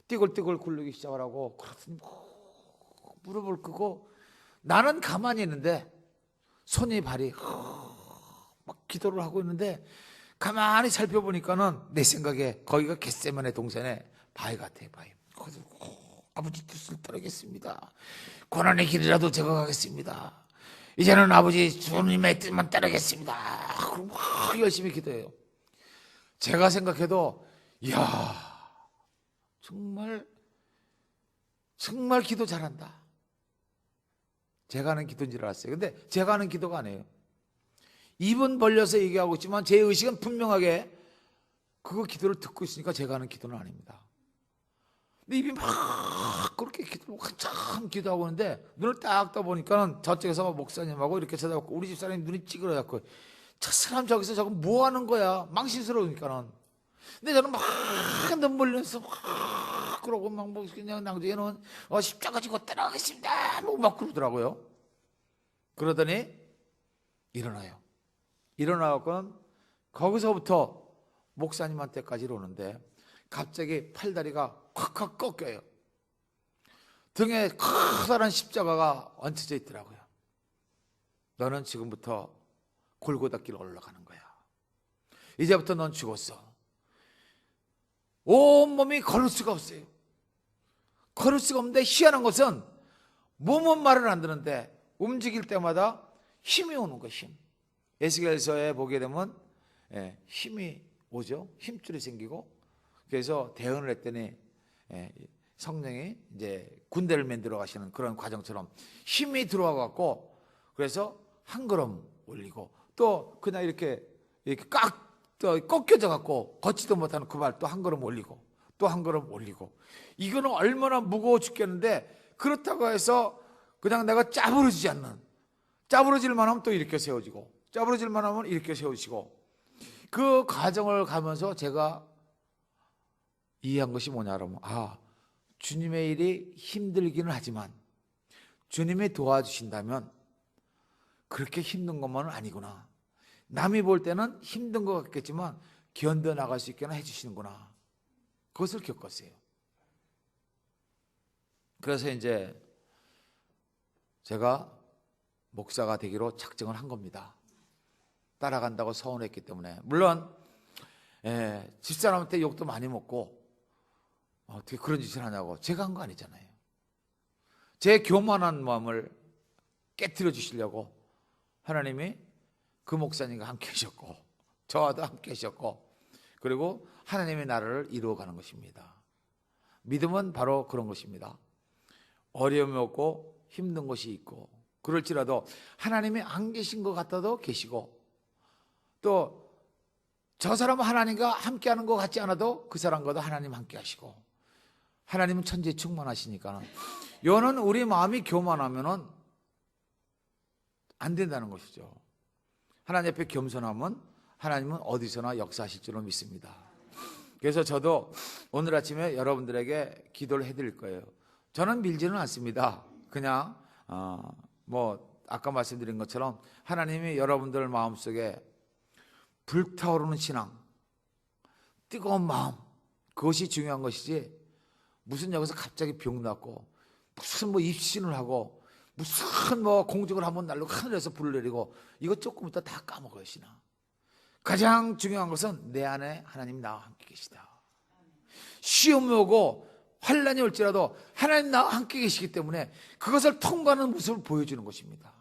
띠골 굴르기 시작을 하고 그러더니 무릎을 끄고 나는 가만히 있는데 손이 발이 막 기도를 하고 있는데 가만히 살펴보니까는 내 생각에 거기가 겟세마네 동산에 바위 같아요. 바위. 거기서 아버지 뜻을 따르겠습니다. 고난의 길이라도 제가 가겠습니다. 이제는 아버지 주님의 뜻만 따르겠습니다. 그럼 막 열심히 기도해요. 제가 생각해도 이야 정말 기도 잘한다. 제가 하는 기도인 줄 알았어요. 근데 제가 하는 기도가 아니에요. 입은 벌려서 얘기하고 있지만 제 의식은 분명하게 그거 기도를 듣고 있으니까 제가 하는 기도는 아닙니다. 근데 입이 막 그렇게 기도를 한참 기도하고 있는데 눈을 딱 떠보니까는 저쪽에서 목사님하고 이렇게 쳐다보고 우리 집사람이 눈이 찌그러졌고 저 사람 저기서 저거 뭐 하는 거야? 망신스러우니까는. 근데 저는 막 눈물 흘리면서 막 그러고 막 그냥 낭중에는 십자가 지고 따라가겠습니다. 막 그러더라고요. 그러더니 일어나요. 일어나고는 거기서부터 목사님한테까지 오는데 갑자기 팔다리가 콱콱 꺾여요. 등에 커다란 십자가가 얹혀져 있더라고요. 너는 지금부터 골고다 길을 올라가는 거야. 이제부터 넌 죽었어. 온몸이 걸을 수가 없어요. 걸을 수가 없는데 희한한 것은 몸은 말을 안 듣는데 움직일 때마다 힘이 오는 거예요. 힘. 에스겔서에 보게 되면 힘이 오죠. 힘줄이 생기고 그래서 대언을 했더니 성령이 이제 군대를 만들어 가시는 그런 과정처럼 힘이 들어와 갖고 그래서 한 걸음 올리고 또 그냥 이렇게 꺾여져 갖고 걷지도 못하는 그 발 또 한 걸음 올리고 또 한 걸음 올리고 이거는 얼마나 무거워 죽겠는데 그렇다고 해서 그냥 내가 짜부러지지 않는 짜부러질 만하면 또 이렇게 세워지고 짜부러질 만하면 이렇게 세우시고 그 과정을 가면서 제가 이해한 것이 뭐냐 그러면 주님의 일이 힘들기는 하지만 주님이 도와주신다면 그렇게 힘든 것만은 아니구나. 남이 볼 때는 힘든 것 같겠지만 견뎌나갈 수 있게나 해주시는구나. 그것을 겪었어요. 그래서 이제 제가 목사가 되기로 작정을 한 겁니다. 따라간다고 서운했기 때문에. 물론 집사람한테 욕도 많이 먹고 어떻게 그런 짓을 하냐고 제가 한 거 아니잖아요. 제 교만한 마음을 깨트려 주시려고 하나님이 그 목사님과 함께 하셨고 저와도 함께 하셨고 그리고 하나님의 나라를 이루어가는 것입니다. 믿음은 바로 그런 것입니다. 어려움이 없고 힘든 것이 있고 그럴지라도 하나님이 안 계신 것 같아도 계시고 또 저 사람은 하나님과 함께하는 것 같지 않아도 그 사람과도 하나님 함께 하시고 하나님은 천지에 충만하시니까 요는 우리 마음이 교만하면은 안 된다는 것이죠. 하나님 앞에 겸손하면 하나님은 어디서나 역사하실 줄로 믿습니다. 그래서 저도 오늘 아침에 여러분들에게 기도를 해드릴 거예요. 저는 밀지는 않습니다. 그냥 아까 말씀드린 것처럼 하나님이 여러분들 마음속에 불타오르는 신앙, 뜨거운 마음 그것이 중요한 것이지 무슨 여기서 갑자기 병 났고 무슨 입신을 하고 무슨 공적을 한번 날리고 하늘에서 불을 내리고 이거 조금 있다 다 까먹어요. 신앙. 가장 중요한 것은 내 안에 하나님 나와 함께 계시다. 시험이 오고 환난이 올지라도 하나님 나와 함께 계시기 때문에 그것을 통과하는 모습을 보여주는 것입니다.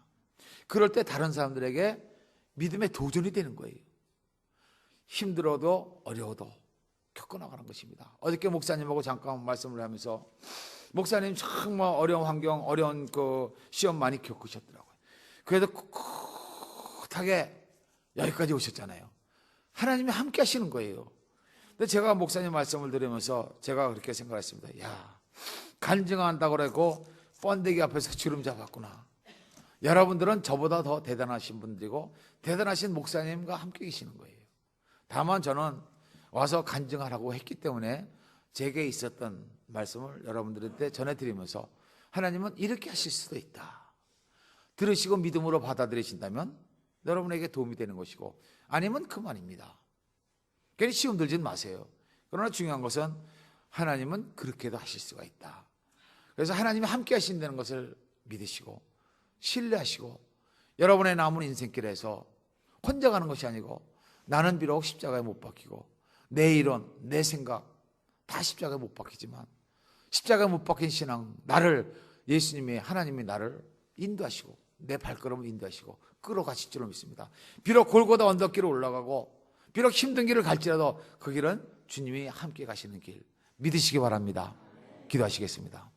그럴 때 다른 사람들에게 믿음의 도전이 되는 거예요. 힘들어도 어려워도 겪어나가는 것입니다. 어저께 목사님하고 잠깐 말씀을 하면서 목사님 정말 어려운 환경, 어려운 그 시험 많이 겪으셨더라고요. 그래도 꿋꿋하게 여기까지 오셨잖아요. 하나님이 함께 하시는 거예요. 근데 제가 목사님 말씀을 들으면서 제가 그렇게 생각했습니다. 간증한다고 그러고 번데기 앞에서 주름 잡았구나. 여러분들은 저보다 더 대단하신 분들이고 대단하신 목사님과 함께 계시는 거예요. 다만 저는 와서 간증하라고 했기 때문에 제게 있었던 말씀을 여러분들한테 전해드리면서 하나님은 이렇게 하실 수도 있다. 들으시고 믿음으로 받아들이신다면 여러분에게 도움이 되는 것이고 아니면 그만입니다. 괜히 시험 들지는 마세요. 그러나 중요한 것은 하나님은 그렇게도 하실 수가 있다. 그래서 하나님이 함께 하신다는 것을 믿으시고 신뢰하시고 여러분의 남은 인생길에서 혼자 가는 것이 아니고 나는 비록 십자가에 못 박히고 내 이론, 내 생각 다 십자가에 못 박히지만 십자가에 못 박힌 신앙 나를 예수님이 하나님이 나를 인도하시고 내 발걸음을 인도하시고 끌어가실 줄로 믿습니다. 비록 골고다 언덕길을 올라가고 비록 힘든 길을 갈지라도 그 길은 주님이 함께 가시는 길 믿으시기 바랍니다. 기도하시겠습니다.